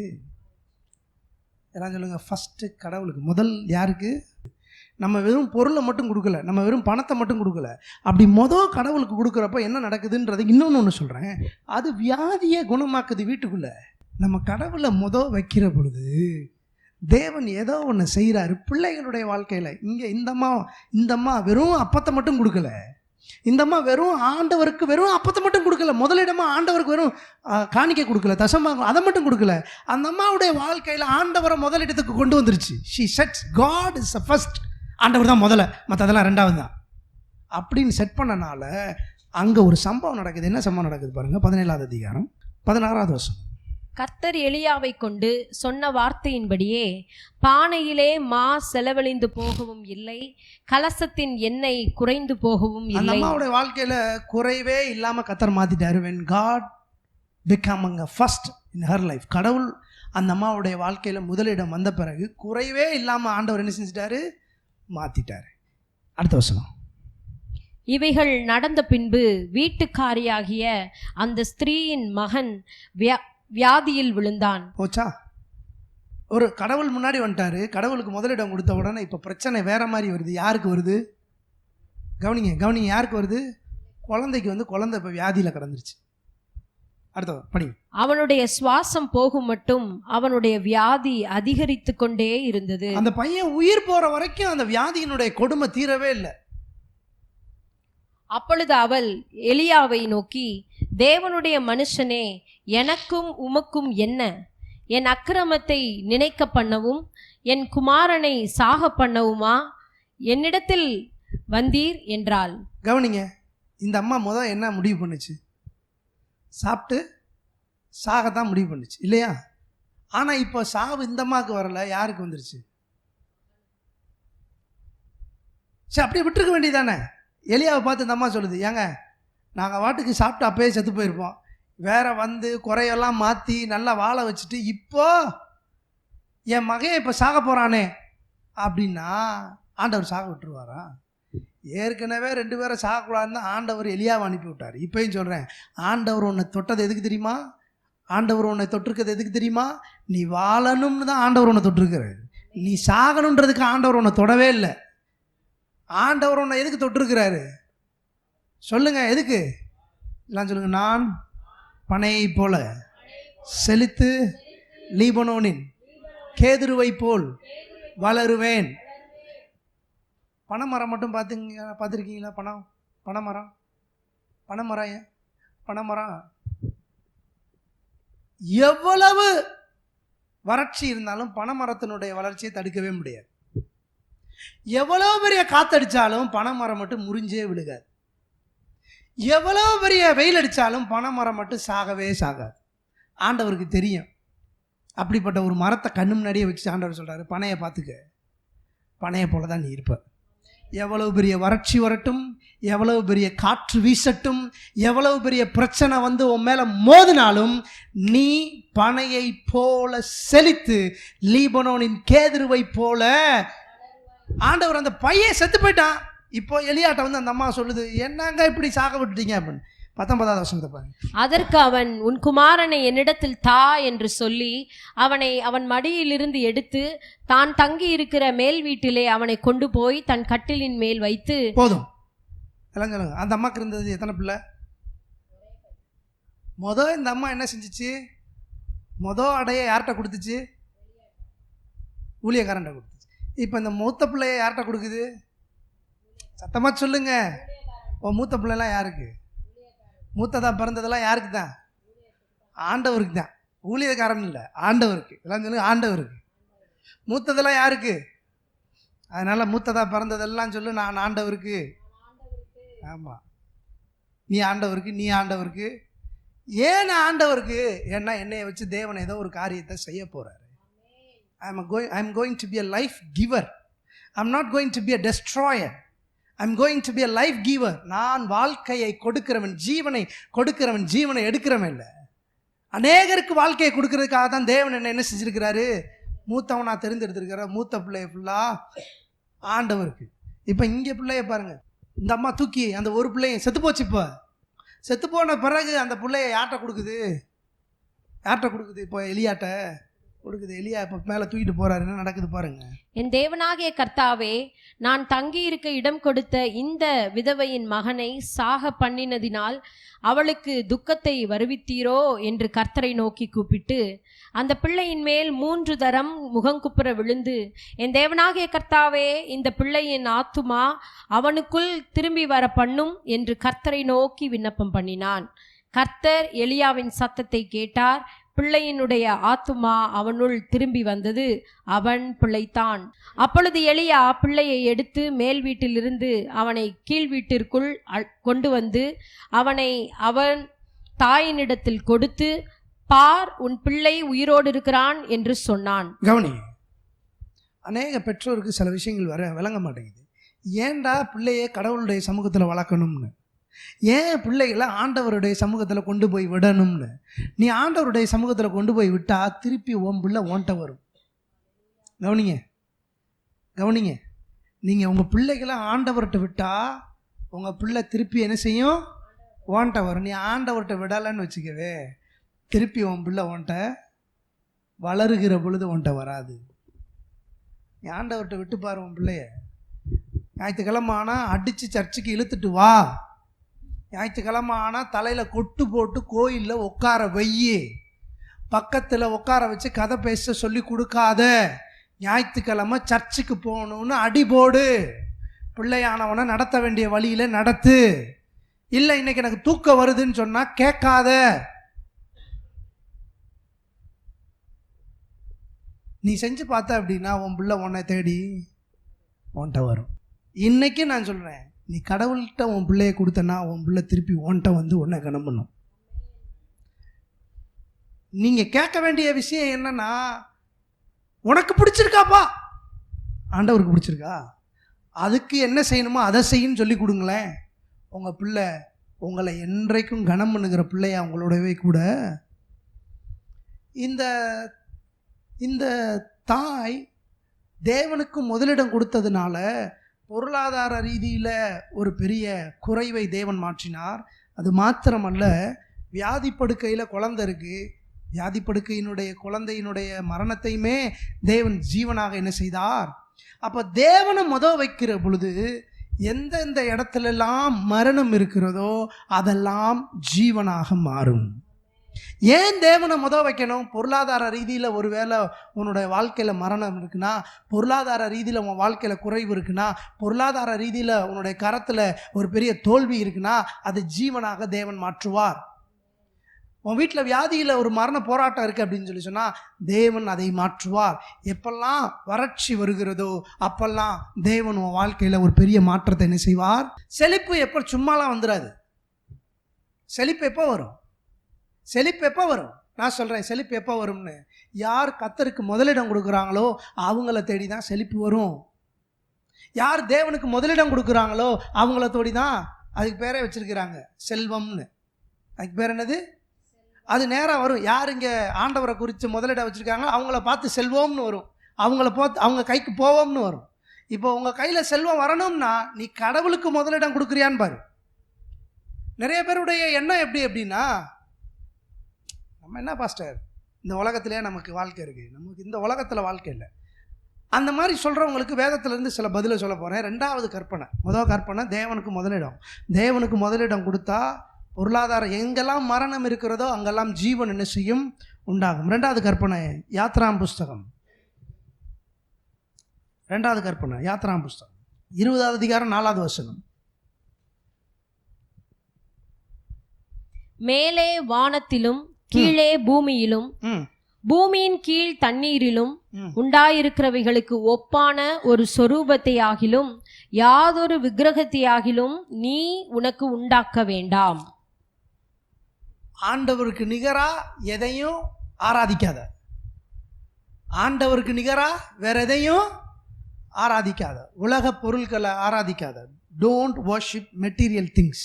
எல்லாம் சொல்லுங்கள், ஃபஸ்ட்டு கடவுளுக்கு முதல். யாருக்கு? நம்ம வெறும் பொருளை மட்டும் கொடுக்கல, நம்ம வெறும் பணத்தை மட்டும் கொடுக்கல. அப்படி கடவுளுக்கு கொடுக்குறப்ப என்ன நடக்குதுன்றது இன்னொன்று சொல்கிறேன். அது வியாதியை குணமாக்குது வீட்டுக்குள்ளே. நம்ம கடவுளை வைக்கிற பொழுது தேவன் ஏதோ ஒன்று செய்கிறாரு பிள்ளைகளுடைய வாழ்க்கையில். இங்கே இந்தம்மா வெறும் அப்பத்தை மட்டும் கொடுக்கல, இந்தம்மா வெறும் ஆண்டவருக்கு வெறும் அப்பத்தை மட்டும் கொடுக்கல, முதலிடமா ஆண்டவருக்கு வெறும் காணிக்கை கொடுக்கல, தசமாக அதை மட்டும் கொடுக்கல. அந்த அம்மாவுடைய வாழ்க்கையில் ஆண்டவரை முதலிடத்துக்கு கொண்டு வந்துருச்சு. She sets God is first. ஆண்டவர் தான் முதல்ல, மற்றதெல்லாம் ரெண்டாவது தான் அப்படின்னு செட் பண்ணனால அங்கே ஒரு சம்பவம் நடக்குது. என்ன சம்பவம் நடக்குது பாருங்க. 17வது அதிகாரம் 16வது வசனம். கர்த்தர் எலியாவை கொண்டு சொன்ன வார்த்தையின்படியே பானையிலே மா செலவழிந்து போகவும் இல்லை, கலசத்தின் எண்ணெய் குறைந்து போகவும் இல்லை. அம்மாவுடைய வாழ்க்கையில குறைவே இல்லாம கர்த்தர் மாத்திட்டாரு. when God becoming a first in her life, கடவுள் அந்த அம்மாவுடைய வாழ்க்கையில முதலிடம் வந்த பிறகு குறைவே இல்லாம ஆண்டவர் என்ன செஞ்சிட்டாரு? மாத்திட்டாரு. அடுத்த வசனம். இவைகள் நடந்த பின்பு வீட்டுக்காரியாகிய அந்த ஸ்திரீயின் மகன் வியாதியில் விழுந்தான். போச்சா? ஒரு கடவுள் முன்னாடி வந்துட்டாரு, கடவுளுக்கு முதலிடம் கொடுத்த உடனே இப்போ பிரச்சனை வேற மாதிரி வருது. யாருக்கு வருது? கவனிங்க, யாருக்கு வருது? குழந்தைக்கு வந்து குழந்தை இப்போ வியாதியில் கிடந்துருச்சு. அடுத்த படி. அவனுடைய சுவாசம் போகும் மட்டும் அவனுடைய வியாதி அதிகரித்து கொண்டே இருந்தது. அந்த பையன் உயிர் போற வரைக்கும் அந்த வியாதியினுடைய கொடுமை தீரவே இல்லை. அப்பொழுது அவள் எலியாவை நோக்கி, தேவனுடைய மனுஷனே, எனக்கும் உமக்கும் என்ன? என் அக்கிரமத்தை நினைக்க பண்ணவும் என் குமாரனை சாக பண்ணவுமா என்னிடத்தில் வந்தீர் என்றாள். கவனிங்க, இந்த அம்மா என்ன முடிவு பண்ணுச்சு? சாப்பிட்டு சாகத்தான் முடிவு பண்ணுச்சு இல்லையா? ஆனால் இப்போ சாவு இந்த அம்மாவுக்கு வரல, யாருக்கு வந்துருச்சு? சரி, அப்படியே விட்டுருக்க வேண்டியதானே. எலியாவை பார்த்து இந்த அம்மா சொல்லுது, ஏங்க நாங்கள் வாட்டுக்கு சாப்பிட்டு அப்பயே செத்து போயிருப்போம், வேற வந்து குறையெல்லாம் மாற்றி நல்லா வாழ வச்சுட்டு இப்போ என் மகன் இப்போ சாக போகிறானே அப்படின்னா ஆண்டவர் சாக விட்டுருவாரா? ஏற்கனவே 2 பேரை சாகக்கூடாதுன்னு ஆண்டவர் எலியாவை அனுப்பி விட்டார். இப்போயும் சொல்கிறேன், ஆண்டவர் உன்னை தொட்டது எதுக்கு தெரியுமா? ஆண்டவர் உன்னை தொட்டிருக்கிறது எதுக்கு தெரியுமா? நீ வாழணும்னு தான் ஆண்டவர் உன்னை தொட்டிருக்கிறார். நீ சாகணுன்றதுக்கு ஆண்டவர் உன்னை தொடவே இல்லை. ஆண்டவர் உன்னை எதுக்கு தொட்டிருக்கிறாரு சொல்லுங்க? எதுக்கு எல்லாம் சொல்லுங்க. நான் பனையை போல செழித்து லீபனோனின் கேதுருவை போல் வளருவேன். பனைமரம் மட்டும் பார்த்துருக்கீங்களா? பனைமரம் எவ்வளவு வறட்சி இருந்தாலும் பனைமரத்தினுடைய வளர்ச்சியை தடுக்கவே முடியாது. எவ்வளவு பெரிய காத்தடிச்சாலும் பனைமரம் மட்டும் முறிஞ்சே விழுகாது. எவ்வளவு பெரிய வெயில் அடித்தாலும் பனைமரம் மட்டும் சாகவே சாகாது. ஆண்டவருக்கு தெரியும். அப்படிப்பட்ட ஒரு மரத்தை கண்ணு முன்னாடியே வச்சு ஆண்டவர் சொல்கிறாரு, பனையை பார்த்துக்க, பனையை போல தான் நீ இருப்ப. எவ்வளவு பெரிய வறட்சி வரட்டும், எவ்வளவு பெரிய காற்று வீசட்டும், எவ்வளவு பெரிய பிரச்சனை வந்து உன் மேலே மோதினாலும் நீ பனையை போல செழித்து லீபனோனின் கேதுருவை போல. ஆண்டவர் அந்த பையன் செத்து போயிட்டான். இப்போ எலியாட்ட வந்து அந்த அம்மா சொல்லுது, என்னங்க இப்படி சாக விட்டுட்டீங்க அப்படின்னு. 19வது வசனத்தை பாருங்க. அதற்கு அவன், உன் குமாரனை என்னிடத்தில் தா என்று சொல்லி அவனை அவன் மடியிலிருந்து எடுத்து தான் தங்கி இருக்கிற மேல் வீட்டிலே அவனை கொண்டு போய் தன் கட்டிலின் மேல் வைத்து. போதும் எல்லாம் சொல்லுங்க. அந்த அம்மாக்கு இருந்தது எத்தனை பிள்ளை? இந்த அம்மா என்ன செஞ்சிச்சு? அடைய யார்கிட்ட கொடுத்துச்சு? ஊழியக்காரன்ட்ட கொடுத்துச்சு. இப்போ இந்த மூத்த பிள்ளைய யார்கிட்ட கொடுக்குது? சத்தமா சொல்லுங்க. மூத்த பிள்ளைலாம் யாருக்கு? மூத்ததா பிறந்ததெல்லாம் யாருக்கு தான்? ஆண்டவருக்கு தான். ஊழியக்காரன் இல்லை, ஆண்டவருக்கு. எல்லாம் சொல்லுங்க, ஆண்டவருக்கு. மூத்ததெல்லாம் யாருக்கு? அதனால மூத்ததா பிறந்ததெல்லாம் சொல்லு, நான் ஆண்டவருக்கு. ஆமாம், நீ ஆண்டவருக்கு, நீ ஆண்டவருக்கு. ஏன் ஆண்டவருக்கு? ஏன்னா என்னைய வச்சு தேவன் ஏதோ ஒரு காரியத்தை செய்ய போறாரு. I'm going to be a life giver. I'm not going to be a destroyer. I'm going to be a life giver. நான் வாழ்க்கையை கொடுக்கிறவன், ஜீவனை கொடுக்கிறவன், ஜீவனை எடுக்கிறவன் இல்லை. அநேகருக்கு வாழ்க்கையை கொடுக்கறதுக்காக தான் தேவன் என்ன செஞ்சிருக்கிறாரு? மூத்தவனா தெரிந்தெடுத்திருக்கிறார். மூத்த பிள்ளைய ஃபுல்லா ஆண்டவருக்கு. இப்போ இங்கே பிள்ளைய பாருங்க, இந்த அம்மா தூக்கி அந்த ஒரு பிள்ளைய செத்து போச்சு. இப்போ செத்து போன பிறகு அந்த பிள்ளைய யார்கிட்ட கொடுக்குது? இப்போ எலியாட்ட கொடுக்குது. எலியா இப்போ மேலே தூக்கிட்டு போறாரு. என்ன நடக்குது பாருங்க. என் தேவனாகிய கர்த்தாவே, நான் தங்கி இருக்க இடம் கொடுத்த இந்த விதவையின் மகனை சாக பண்ணினதினால் அவளுக்கு துக்கத்தை வருவித்தீரோ என்று கர்த்தரை நோக்கி கூப்பிட்டு அந்த பிள்ளையின் மேல் 3 தரம் முகங்குப்புற விழுந்து, என் தேவனாகிய கர்த்தாவே, இந்த பிள்ளையின் ஆத்துமா அவனுக்குள் திரும்பி வர பண்ணும் என்று கர்த்தரை நோக்கி விண்ணப்பம் பண்ணினான். கர்த்தர் எலியாவின் சத்தத்தை கேட்டார். பிள்ளையினுடைய ஆத்துமா அவனுள் திரும்பி வந்தது, அவன் பிழைத்தான். அப்பொழுது எலியா பிள்ளையை எடுத்து மேல் வீட்டிலிருந்து அவனை கீழ் வீட்டிற்குள் கொண்டு வந்து அவனை அவன் தாயினிடத்தில் கொடுத்து, பார், உன் பிள்ளை உயிரோடு இருக்கிறான் என்று சொன்னான். கவனி, அநேக பெற்றோருக்கு சில விஷயங்கள் விளங்க மாட்டேங்குது. ஏன்டா பிள்ளையை கடவுளுடைய சமூகத்தில் வளர்க்கணும்னு, ஏன் பிள்ளைகளை ஆண்டவருடைய சமூகத்தில் கொண்டு போய் விடணும்னு. நீ ஆண்டவருடைய சமூகத்தில் கொண்டு போய் விட்டா திருப்பி உன் பிள்ளை ஓன்ட்ட வரும். கவனிங்க, நீங்கள் உங்கள் பிள்ளைகளை ஆண்டவர்கிட்ட விட்டா உங்கள் பிள்ளை திருப்பி என்ன செய்யும்? ஓன்ட்ட வரும். நீ ஆண்டவர்கிட்ட விடலைன்னு வச்சுக்கவே, திருப்பி உன் பிள்ளை ஓன்ட்ட வளருகிற பொழுது ஓன்ட்ட வராது. நீ ஆண்டவர்கிட்ட விட்டு பாரு உன் பிள்ளைய. ஞாயிற்றுக்கிழமை ஆனால் அடித்து சர்ச்சுக்கு இழுத்துட்டு வா. ஞாயிற்றுக்கிழமை ஆனால் தலையில் கொட்டு போட்டு கோயிலில் உட்கார வையி. பக்கத்தில் உட்கார வச்சு கதை பேச சொல்லி கொடுக்காத. ஞாயிற்றுக்கிழமை சர்ச்சுக்கு போகணுன்னு அடி போடு. பிள்ளையானவனை நடத்த வேண்டிய வழியில் நடத்து. இல்லை இன்னைக்கு எனக்கு தூக்கம் வருதுன்னு சொன்னால் கேட்காத. நீ செஞ்சு பார்த்த அப்படின்னா உன் பிள்ளை உன்னை தேடி உன்ட்ட வரும். இன்னைக்கு நான் சொல்கிறேன், நீ கடவுள்கிட்ட உன் பிள்ளைய கொடுத்தனா உன் பிள்ளை திருப்பி உன்ட்ட வந்து உன்னை கனம் பண்ணும். நீங்கள் கேட்க வேண்டிய விஷயம் என்னன்னா, உனக்கு பிடிச்சிருக்காப்பா, ஆண்டவருக்கு பிடிச்சிருக்கா, அதுக்கு என்ன செய்யணுமோ அதை செய்யுன்னு சொல்லி கொடுங்களேன். உங்கள் பிள்ளை உங்களை என்றைக்கும் கனம் பண்ணுகிற பிள்ளையா உங்களோடவே கூட. இந்த தாய் தேவனுக்கு முதலிடம் கொடுத்ததுனால பொருளாதார ரீதியில் ஒரு பெரிய குறைவை தேவன் மாற்றினார். அது மாத்திரமல்ல, வியாதி படுக்கையில் குழந்தை இருக்குது. வியாதி படுக்கையினுடைய குழந்தையினுடைய மரணத்தையுமே தேவன் ஜீவனாக என்ன செய்தார்? அப்போ தேவனை வைக்கிற பொழுது எந்தெந்த இடத்துலெல்லாம் மரணம் இருக்கிறதோ அதெல்லாம் ஜீவனாக மாறும். ஏன் தேவனை வைக்கணும்? பொருளாதார ரீதியில் ஒருவேளை உன்னுடைய வாழ்க்கையில் மரணம் இருக்குன்னா, பொருளாதார ரீதியில் உன் வாழ்க்கையில் குறைவு இருக்குன்னா, பொருளாதார ரீதியில் உன்னுடைய கரத்தில் ஒரு பெரிய தோல்வி இருக்குன்னா அது ஜீவனாக தேவன் மாற்றுவார். உன் வீட்டில் வியாதியில் ஒரு மரண போராட்டம் இருக்குது அப்படின்னு சொன்னால் தேவன் அதை மாற்றுவார். எப்பெல்லாம் வறட்சி வருகிறதோ அப்பெல்லாம் தேவன் உன் வாழ்க்கையில் ஒரு பெரிய மாற்றத்தை என்ன செய்வார்? செழிப்பு எப்போ சும்மாலாம் வந்துடாது. செழிப்பு எப்போ வரும்? நான் சொல்கிறேன், செழிப்பு எப்போ வரும்னு. யார் கர்த்தருக்கு முதலிடம் கொடுக்குறாங்களோ அவங்கள தேடி தான் செழிப்பு வரும். யார் தேவனுக்கு முதலிடம் கொடுக்குறாங்களோ அவங்கள தேடி தான், அதுக்கு பேரே வச்சுருக்கிறாங்க செல்வம்னு. அதுக்கு பேர் என்னது? அது நேராக வரும். யார் இங்கே ஆண்டவரை குறித்து முதலிடம் வச்சுருக்காங்களோ அவங்கள பார்த்து செல்வம்னு வரும். அவங்கள பார்த்து அவங்க கைக்கு போவோம்னு வரும். இப்போ உங்கள் கையில் செல்வம் வரணும்னா நீ கடவுளுக்கு முதலிடம் கொடுக்குறியான்னு பாரு. நிறைய பேருடைய எண்ணம் எப்படின்னா, நம்ம என்ன பாஸ்டர் இந்த உலகத்திலே நமக்கு வாழ்க்கை இருக்குது, நமக்கு இந்த உலகத்தில் வாழ்க்கை இல்லை. அந்த மாதிரி சொல்கிறவங்களுக்கு வேதத்திலேருந்து சில பதிலை சொல்ல போகிறேன். 2வது கற்பனை. முதல் கற்பனை தேவனுக்கு முதலிடம். தேவனுக்கு முதலிடம் கொடுத்தா பொருளாதாரம், எங்கெல்லாம் மரணம் இருக்கிறதோ அங்கெல்லாம் ஜீவன் என்ன செய்யும், உண்டாகும். 2வது கற்பனை யாத்ராம் புஸ்தகம். 2வது கற்பனை யாத்ராம் புஸ்தகம் 20வது அதிகாரம் 4வது வசனம். மேலே வானத்திலும் கீழே பூமியிலும் பூமியின் கீழ் தண்ணீரிலும் உண்டாயிருக்கிறவைகளுக்கு ஒப்பான ஒரு சொரூபத்தை ஆகிலும் யாதொரு விக்கிரகத்தை ஆகிலும் நீ உனக்கு உண்டாக்க வேண்டாம். ஆண்டவருக்கு நிகரா எதையும் ஆராதிக்காத. ஆண்டவருக்கு நிகரா வேற எதையும் ஆராதிக்காத. உலக பொருட்களை ஆராதிக்காத. Don't worship material things.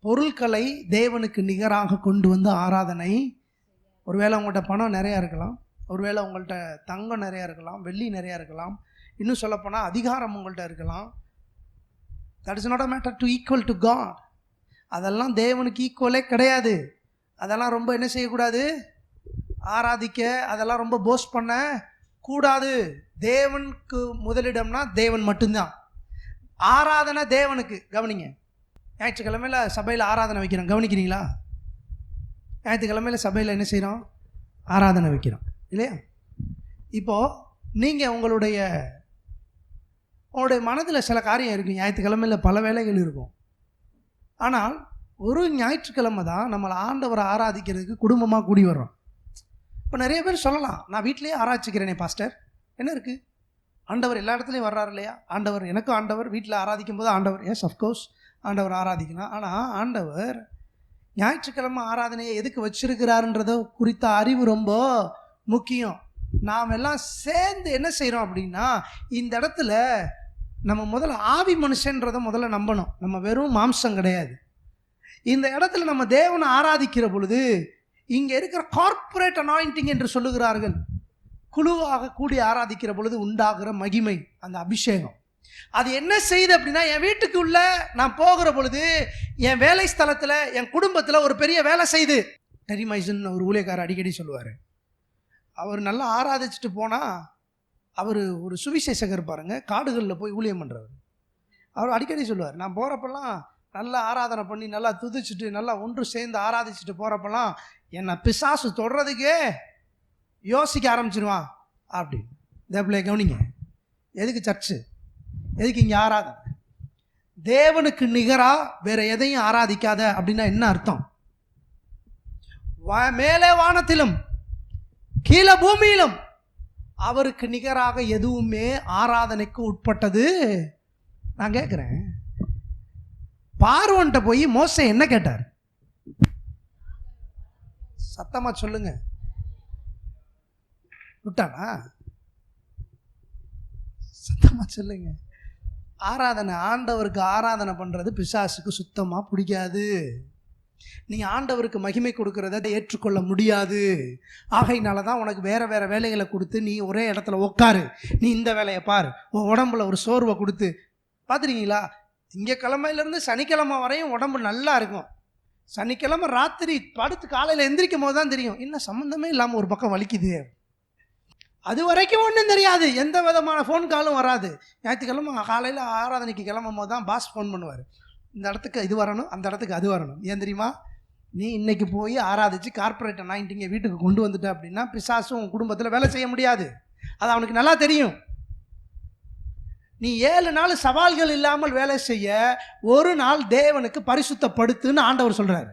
பொருட்களை தேவனுக்கு நிகராக கொண்டு வந்து ஆராதனை. ஒருவேளை உங்கள்கிட்ட பணம் நிறையா இருக்கலாம், ஒருவேளை உங்கள்கிட்ட தங்கம் நிறையா இருக்கலாம், வெள்ளி நிறையா இருக்கலாம், இன்னும் சொல்லப்போனால் அதிகாரம் உங்கள்கிட்ட இருக்கலாம். That is not a matter to equal to God. அதெல்லாம் தேவனுக்கு ஈக்குவலே கிடையாது. அதெல்லாம் ரொம்ப என்ன செய்யக்கூடாது, ஆராதிக்க, அதெல்லாம் ரொம்ப போஸ்ட் பண்ண கூடாது. தேவனுக்கு முதலிடம்னா தேவன் மட்டும்தான். ஆராதனை தேவனுக்கு. கவனிங்க, ஞாயிற்றுக்கிழமையில் சபையில் ஆராதனை வைக்கிறோம், கவனிக்கிறீங்களா? ஞாயிற்றுக்கிழமையில் சபையில் என்ன செய்கிறோம், ஆராதனை வைக்கிறோம் இல்லையா? இப்போது நீங்கள் உங்களுடைய மனதில் சில காரியம் இருக்குது. ஞாயிற்றுக்கிழமையில் பல வேலைகள் இருக்கும். ஆனால் ஒரு ஞாயிற்றுக்கிழமை தான் நம்மளை ஆண்டவரை ஆராதிக்கிறதுக்கு குடும்பமாக கூடி வர்றோம். இப்போ நிறைய பேர் சொல்லலாம், நான் வீட்டிலேயே ஆராய்ச்சிக்கிறேனே பாஸ்டர், என்ன இருக்குது, ஆண்டவர் எல்லா இடத்துலையும் வர்றாரு இல்லையா? ஆண்டவர், எனக்கும் ஆண்டவர் வீட்டில் ஆராதிக்கும் போது ஆண்டவர், எஸ் அஃப்கோர்ஸ் ஆண்டவர் ஆராதிக்கலாம். ஆனால் ஆண்டவர் ஞாயிற்றுக்கிழமை ஆராதனையை எதுக்கு வச்சிருக்கிறாருன்றத குறித்த அறிவு ரொம்ப முக்கியம். நாம் எல்லாம் சேர்ந்து என்ன செய்கிறோம் அப்படின்னா, இந்த இடத்துல நம்ம முதல்ல ஆவி மனுஷன்றதை முதல்ல நம்பணும். நம்ம வெறும் மாம்சம் கிடையாது. இந்த இடத்துல நம்ம தேவனை ஆராதிக்கிற பொழுது இங்கே இருக்கிற கார்ப்பரேட் அனாயிண்டிங் என்று சொல்லுகிறார்கள், குழுவாக கூடி ஆராதிக்கிற பொழுது உண்டாகிற மகிமை, அந்த அபிஷேகம், அது என்ன செய்யுது அப்படின்னா, என் வீட்டுக்குள்ள நான் போகிற பொழுது, என் வேலை ஸ்தலத்தில், என் குடும்பத்தில் ஒரு பெரிய வேலை செய்யுது. டெரிமைசன் ஒரு ஊழியக்காரர் அடிக்கடி சொல்லுவார். அவர் நல்லா ஆராதிச்சுட்டு போனால், அவர் ஒரு சுவிசேஷகர் பாருங்க, காடுகளில் போய் ஊழியம் பண்ணுறவர். அவர் அடிக்கடி சொல்லுவார், நான் போகிறப்பெல்லாம் நல்லா ஆராதனை பண்ணி நல்லா துதிச்சுட்டு நல்லா ஒன்று சேர்ந்து ஆராதிச்சுட்டு போகிறப்பெல்லாம் என்னை பிசாசு தொடுறதுக்கே யோசிக்க ஆரம்பிச்சிருவான் அப்படின்னு. தேவப்பிள்ளைய கவனிங்க, எதுக்கு சர்ச்சு, எதுக்கு இங்கே ஆராதனை? தேவனுக்கு நிகராக வேற எதையும் ஆராதிக்காத அப்படின்னா என்ன அர்த்தம்? மேலே வானத்திலும் கீழே பூமியிலும் அவருக்கு நிகராக எதுவுமே ஆராதனைக்கு உட்பட்டது. நான் கேட்குறேன், பார்வோன்ட்ட போய் மோசே என்ன கேட்டார்? சத்தமா சொல்லுங்க, விட்டானா? சத்தமா சொல்லுங்க. ஆராதனை, ஆண்டவருக்கு ஆராதனை பண்ணுறது பிசாசுக்கு சுத்தமாக பிடிக்காது. நீங்கள் ஆண்டவருக்கு மகிமை கொடுக்கறத ஏற்றுக்கொள்ள முடியாது. ஆகையினால தான் உனக்கு வேறு வேறு வேலைகளை கொடுத்து நீ ஒரே இடத்துல உட்காரு, நீ இந்த வேலையை பாரு, உன் உடம்புல ஒரு சோர்வை கொடுத்து. பார்த்துருக்கீங்களா? திங்கக்கிழமையிலேருந்து சனிக்கிழமை வரையும் உடம்பு நல்லா இருக்கும். சனிக்கிழமை ராத்திரி படுத்து காலையில் எந்திரிக்கும் போது தான் தெரியும், இன்னும் சம்மந்தமே இல்லாமல் ஒரு பக்கம் வலிக்குது. அது வரைக்கும் ஒன்றும் தெரியாது, எந்த விதமான ஃபோன் காலும் வராது. ஞாயிற்றுக்கிழமை காலையில் ஆராதனைக்கு கிளம்பும் போது தான் பாஸ் ஃபோன் பண்ணுவார், இந்த இடத்துக்கு இது வரணும், அந்த இடத்துக்கு அது வரணும். ஏன் தெரியுமா? நீ இன்னைக்கு போய் ஆராதிச்சு கார்பரேட் அனாயிண்டிங்கை வீட்டுக்கு கொண்டு வந்துட்ட அப்படின்னா பிசாசும் உன் குடும்பத்தில் வேலை செய்ய முடியாது. அது அவனுக்கு நல்லா தெரியும். நீ 7 நாள் சவால்கள் இல்லாமல் வேலை செய்ய, ஒரு நாள் தேவனுக்கு பரிசுத்தப்படுத்துன்னு ஆண்டவர் சொல்றாரு.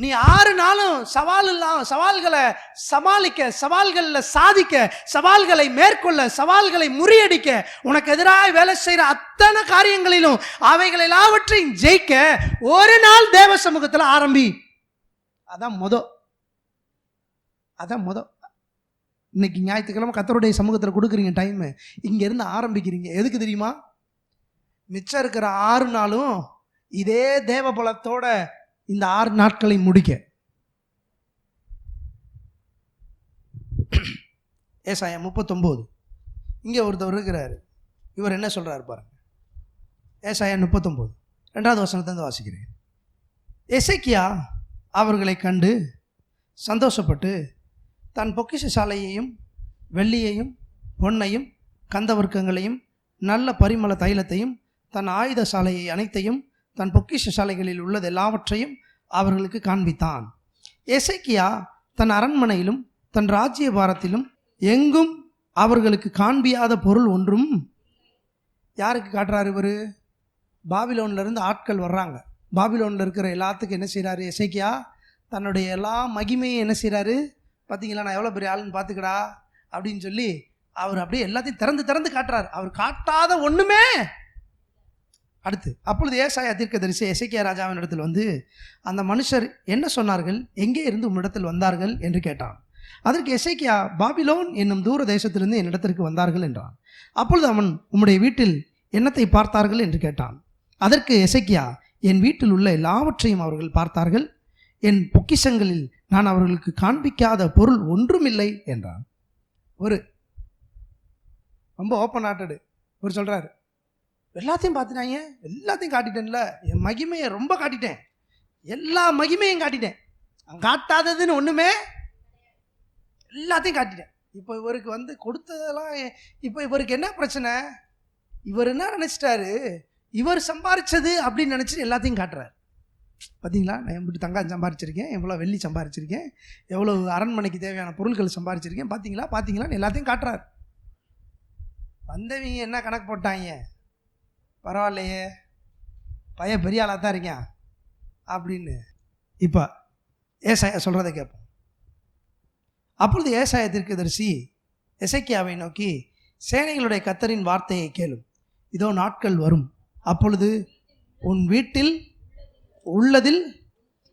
நீ 6 நாளும் சவால்களை சமாளிக்க, சவால்களில் சாதிக்க, சவால்களை மேற்கொள்ள, சவால்களை முறியடிக்க, உனக்கு எதிராக வேலை செய்கிற அத்தனை காரியங்களிலும் அவைகள் எல்லாவற்றையும் ஜெயிக்க ஒரு நாள் தேவ சமூகத்தில் ஆரம்பி. அதான் முத. இன்னைக்கு ஞாயிற்றுக்கிழமை கர்த்தருடைய சமூகத்தில் கொடுக்குறீங்க டைமு, இங்கேருந்து ஆரம்பிக்கிறீங்க. எதுக்கு தெரியுமா? மிச்சம் இருக்கிற 6 நாளும் இதே தேவ பலத்தோட இந்த 6 நாட்களை முடிக்க. ஏசாயா 39 இங்கே ஒருத்தவர் இருக்கிறாரு. இவர் என்ன சொல்கிறார் பாருங்க. ஏசாயா 39 2வது வசனத்தை வாசிக்கிறேன். எசேக்கியா அவர்களை கண்டு சந்தோஷப்பட்டு தன் பொக்கிஷ சாலையையும் வெள்ளியையும் பொன்னையும் கந்தவர்க்கங்களையும் நல்ல பரிமள தைலத்தையும் தன் ஆயுத சாலையை அனைத்தையும் தன் பொக்கிஷ சாலைகளில் உள்ளது எல்லாவற்றையும் அவர்களுக்கு காண்பித்தான். எசேக்கியா தன் அரண்மனையிலும் தன் ராஜ்யபாரத்திலும் எங்கும் அவர்களுக்கு காண்பியாத பொருள் ஒன்றும். யாருக்கு காட்டுறாரு இவர்? பாபிலோன்லேருந்து ஆட்கள் வர்றாங்க. பாபிலோனில் இருக்கிற எல்லாத்துக்கும் என்ன செய்கிறாரு எசேக்கியா? தன்னுடைய எல்லா மகிமையும் என்ன செய்கிறாரு? பார்த்தீங்களா, நான் எவ்வளோ பெரிய ஆளுன்னு பார்த்துக்கடா அப்படின்னு சொல்லி அவர் அப்படியே எல்லாத்தையும் திறந்து திறந்து காட்டுறாரு. அவர் காட்டாத ஒன்றுமே. அடுத்து அப்பொழுது ஏசாயா தீர்க்கதரிசி எசேக்கியா ராஜாவின் இடத்தில் வந்து, அந்த மனுஷர் என்ன சொன்னார்கள், எங்கே இருந்து உம்மிடத்தில் வந்தார்கள் என்று கேட்டான். அதற்கு எசேக்கியா, பாபிலோன் என்னும் தூர தேசத்திலிருந்து என்னிடத்திற்கு வந்தார்கள் என்றான். அப்பொழுது அவன், உம்முடைய வீட்டில் என்னத்தை பார்த்தார்கள் என்று கேட்டான். அதற்கு எசேக்கியா, என் வீட்டில் உள்ள எல்லாவற்றையும் அவர்கள் பார்த்தார்கள், என் பொக்கிஷங்களில் நான் அவர்களுக்கு காண்பிக்காத பொருள் ஒன்றுமில்லை என்றான். ஒரு ரொம்ப ஓப்பன் ஹார்ட்டடு ஒரு சொல்கிறாரு, எல்லாத்தையும் பார்த்துட்டாங்க, எல்லாத்தையும் காட்டிட்டேன்ல, என் மகிமையை ரொம்ப காட்டிட்டேன், எல்லா மகிமையும் காட்டிட்டேன், காட்டாததுன்னு ஒன்றுமே எல்லாத்தையும் காட்டிட்டேன். இப்போ இவருக்கு வந்து கொடுத்ததெல்லாம், இப்போ இவருக்கு என்ன பிரச்சனை? இவர் என்ன நினச்சிட்டாரு, இவர் சம்பாரிச்சது அப்படின்னு நினச்சி எல்லாத்தையும் காட்டுறாரு. பார்த்தீங்களா, நான் எப்படி தங்கம் சம்பாரிச்சிருக்கேன், எவ்வளோ வெள்ளி சம்பாரிச்சிருக்கேன், எவ்வளோ அரண்மனைக்கு தேவையான பொருட்கள் சம்பாரிச்சிருக்கேன், பார்த்தீங்களான்னு எல்லாத்தையும் காட்டுறாரு. வந்தவங்க என்ன கணக்கு போட்டாங்க, பரவாயில்லையே பையன் பெரிய ஆளாக தான் இருக்கேன் அப்படின்னு. இப்போ ஏசாயா சொல்கிறத கேட்போம். அப்பொழுது ஏசாயா தீர்க்கதரிசி எசேக்கியாவை நோக்கி, சேனைகளுடைய கர்த்தரின் வார்த்தையை கேளும், இதோ நாட்கள் வரும், அப்பொழுது உன் வீட்டில் உள்ளதில்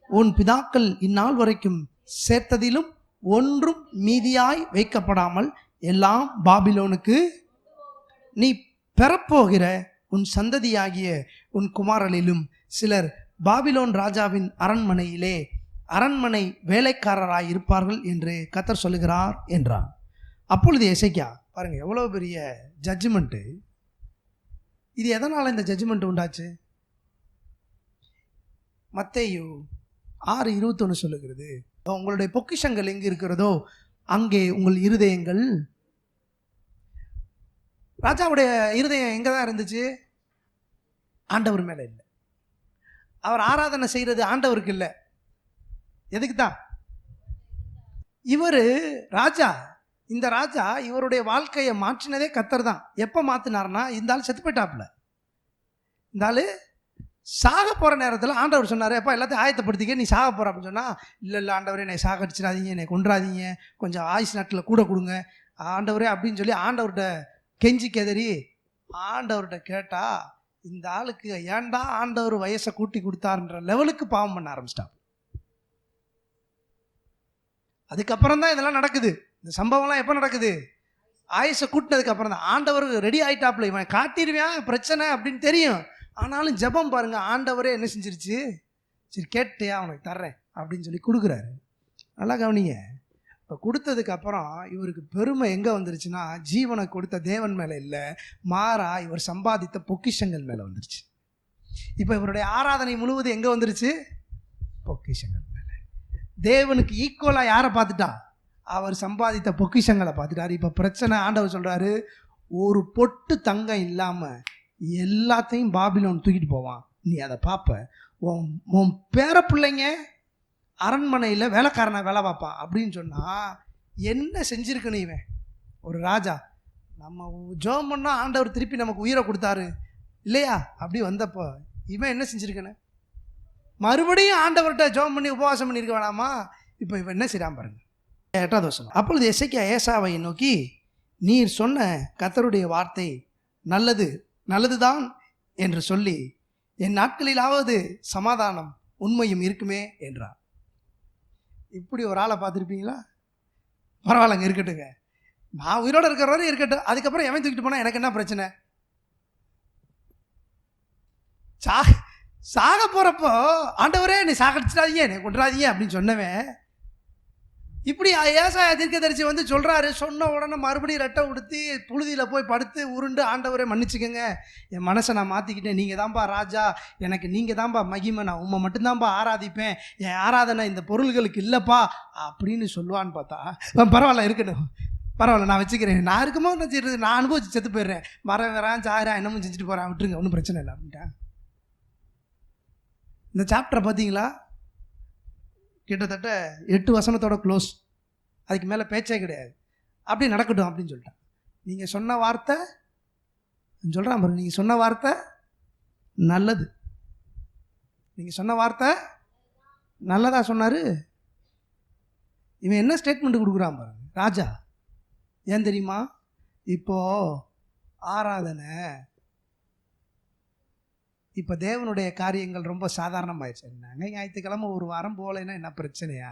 உன் பிதாக்கள் இந்நாள் வரைக்கும் சேர்த்ததிலும் ஒன்றும் மீதியாய் வைக்கப்படாமல் எல்லாம் பாபிலோனுக்கு நீ பெறப்போகிற உன் சந்ததியாகிய உன் குமாரலிலும் சிலர் பாபிலோன் ராஜாவின் அரண்மனையிலே அரண்மனை வேலைக்காரராய் இருப்பார்கள் என்று கர்த்தர் சொல்லுகிறார் என்றார். அப்பொழுது எசேக்கியா, பாருங்க எவ்வளோ பெரிய ஜட்ஜ்மெண்ட்டு இது. எதனால் இந்த ஜட்ஜ்மெண்ட் உண்டாச்சு? மத்தேயு 6:21 சொல்லுகிறது, உங்களுடைய பொக்கிஷங்கள் எங்கே இருக்கிறதோ அங்கே உங்கள் இருதயங்கள். ராஜாவுடைய இருதயம் எங்கே தான் இருந்துச்சு? ஆண்டவர் மேலே இல்லை. அவர் ஆராதனை செய்கிறது ஆண்டவருக்கு இல்லை. எதுக்கு தான்? இவர் ராஜா, இந்த ராஜா இவருடைய வாழ்க்கையை மாற்றினதே கர்த்தர் தான். எப்போ மாற்றினார்னா, இந்த ஆள் செத்து போயிட்டாப்புல. இந்த ஆள் சாக போகிற நேரத்தில் ஆண்டவர் சொன்னார், எப்போ எல்லாத்தையும் ஆயத்தப்படுத்திக்க, நீ சாக போகிற அப்படின்னு சொன்னால், இல்லை ஆண்டவரே என்னை சாகடிச்சிடாதீங்க, என்னை கொன்றாதீங்க, கொஞ்சம் ஆயுஷ் நாட்டில் கூட கொடுங்க ஆண்டவரே அப்படின்னு சொல்லி ஆண்டவர்கிட்ட கெஞ்சி கெதறி ஆண்டவர்கிட்ட கேட்டால், இந்த ஆளுக்கு ஏன்டா ஆண்டவர் வயசை கூட்டி கொடுத்தாருன்ற லெவலுக்கு பாவம் பண்ண ஆரம்பிச்சிட்டான். அதுக்கப்புறம் தான் இதெல்லாம் நடக்குது. இந்த சம்பவம்லாம் எப்போ நடக்குது? ஆயுசை கூட்டினதுக்கு அப்புறம் தான். ஆண்டவர் ரெடி ஆகிட்டாப்புல, இவன் காட்டிடுவேன் பிரச்சனை அப்படின்னு தெரியும். ஆனாலும் ஜெபம் பாருங்க, ஆண்டவரே என்ன செஞ்சிருச்சு, சரி கேட்டியா அவனுக்கு தர்றேன் அப்படின்னு சொல்லி கொடுக்குறாரு. நல்லா கவனிங்க. இப்போ கொடுத்ததுக்கப்புறம் இவருக்கு பெருமை எங்கே வந்துருச்சுன்னா, ஜீவனை கொடுத்த தேவன் மேலே இல்லை, மாறா இவர் சம்பாதித்த பொக்கிஷங்கள் மேலே வந்துருச்சு. இப்போ இவருடைய ஆராதனை முழுவதும் எங்கே வந்துருச்சு? பொக்கிஷங்கள் மேலே. தேவனுக்கு ஈக்குவலாக யாரை பார்த்துட்டா? அவர் சம்பாதித்த பொக்கிஷங்களை பார்த்துட்டாரு. இப்போ பிரச்சனை, ஆண்டவர் சொல்கிறாரு, ஒரு பொட்டு தங்கம் இல்லாமல் எல்லாத்தையும் பாபிலோன் தூக்கிட்டு போவான், நீ அதை பார்ப்ப, உன் பேர பிள்ளைங்க அரண்மனையில் வேலைக்காரனை வேலை பார்ப்பான் அப்படின்னு சொன்னால் என்ன செஞ்சுருக்கணும் இவன்? ஒரு ராஜா, நம்ம ஜெபம் பண்ணால் ஆண்டவர் திருப்பி நமக்கு உயிரை கொடுத்தாரு இல்லையா? அப்படி வந்தப்போ இவன் என்ன செஞ்சுருக்கணும்? மறுபடியும் ஆண்டவர்கிட்ட ஜெபம் பண்ணி உபவாசம் பண்ணியிருக்க வேணாமா? இப்போ இவன் என்ன செய்யறான் பாருங்க. 8வது வசனம். அப்பொழுது எசேக்கியா ஏசாவை நோக்கி, நீர் சொன்ன கர்த்தருடைய வார்த்தை நல்லது நல்லதுதான் என்று சொல்லி என் நாட்களிலாவது சமாதானம் உண்மையும் இருக்குமே என்றார். இப்படி ஒரு ஆளை பார்த்துருப்பீங்களா? பரவாயில்லங்க, இருக்கட்டுங்க, நான் உயிரோடு இருக்கிற வரையும் இருக்கட்டும், அதுக்கப்புறம் எவன் தூக்கிட்டு போனால் எனக்கு என்ன பிரச்சனை? சாக போகிறப்போ ஆண்டவரே நீ சாகடிச்சிடாதீங்க, என்னை கொண்டுறாதீங்க அப்படின்னு சொன்னவன் இப்படி ஏசாயா தீர்க்கதரிசி வந்து சொல்கிறாரு. சொன்ன உடனே மறுபடியும் ரெட்டை உடுத்தி புழுதியில் போய் படுத்து உருண்டு, ஆண்டவரே மன்னிச்சுக்கங்க, என் மனசை நான் மாற்றிக்கிட்டேன், நீங்கள் தான்ப்பா ராஜா, எனக்கு நீங்கள் தான்ப்பா மகிமை, நான் உண்மை மட்டும்தான்ப்பா ஆராதிப்பேன், என் ஆராதனை இந்த பொருள்களுக்கு இல்லைப்பா அப்படின்னு சொல்லுவான்னு பார்த்தா, பரவாயில்ல இருக்கட்டும், பரவாயில்ல நான் வச்சுக்கிறேன், நான் இருக்குமோ நான் சரி, நான் அனுபவிச்சு செத்து போயிடுறேன், வரேன் சாகிறேன், என்னமும் செஞ்சுட்டு போகிறேன், விட்டுருங்க, ஒன்றும் பிரச்சனை இல்லை அப்படின்ட்டேன். இந்த சாப்டரை பார்த்தீங்களா, கிட்டத்தட்ட 8 வசனத்தோட க்ளோஸ், அதுக்கு மேலே பேச்சே கிடையாது. அப்படி நடக்கட்டும் அப்படின்னு சொல்லிட்டேன். நீங்கள் சொன்ன வார்த்தை சொல்கிறான் பாருங்க, நீங்கள் சொன்ன வார்த்தை நல்லது, நீங்கள் சொன்ன வார்த்தை நல்லதா சொன்னார். இவன் என்ன ஸ்டேட்மெண்ட் கொடுக்குறான் பாருங்க ராஜா. ஏன் தெரியுமா, இப்போது ஆராதனை, இப்போ தேவனுடைய காரியங்கள் ரொம்ப சாதாரணமாகிடுச்சு. என்னங்க ஞாயிற்றுக்கிழமை ஒரு வாரம் போகலைன்னா என்ன பிரச்சனையா,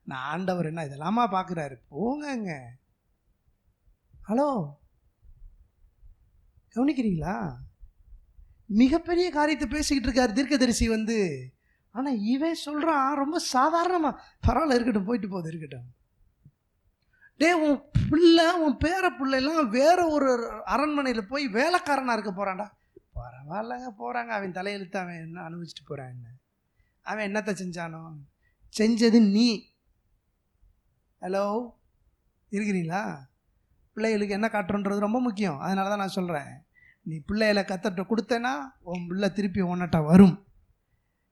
நான் ஆண்டவர் என்ன இதெல்லாமா பார்க்குறாரு, போங்கங்க. ஹலோ, கவனிக்கிறீங்களா? மிகப்பெரிய காரியத்தை பேசிக்கிட்டு இருக்காரு தீர்க்கதரிசி வந்து. ஆனால் இவன் சொல்கிறான் ரொம்ப சாதாரணமாக, பரவாயில்ல இருக்கட்டும், போயிட்டு போகுது இருக்கட்டும். உன் பிள்ளை, உன் பேர பிள்ளைலாம் வேற ஒரு அரண்மனையில் போய் வேலைக்காரனாக இருக்க போகிறான்டா. பரவாயில்லங்க, போகிறாங்க, அவன் தலையெழுத்து, அவன் என்ன அனுபவிச்சுட்டு போகிறான், என்ன அவன் என்னத்தை செஞ்சானோ, செஞ்சது நீ. ஹலோ, இருக்கிறீங்களா? பிள்ளைகளுக்கு என்ன காட்டுறன்றது ரொம்ப முக்கியம். அதனால தான் நான் சொல்கிறேன், நீ பிள்ளைகளை கத்தர்கிட்ட கொடுத்தேன்னா உன் பிள்ளை திருப்பி ஒன்னட்ட வரும்.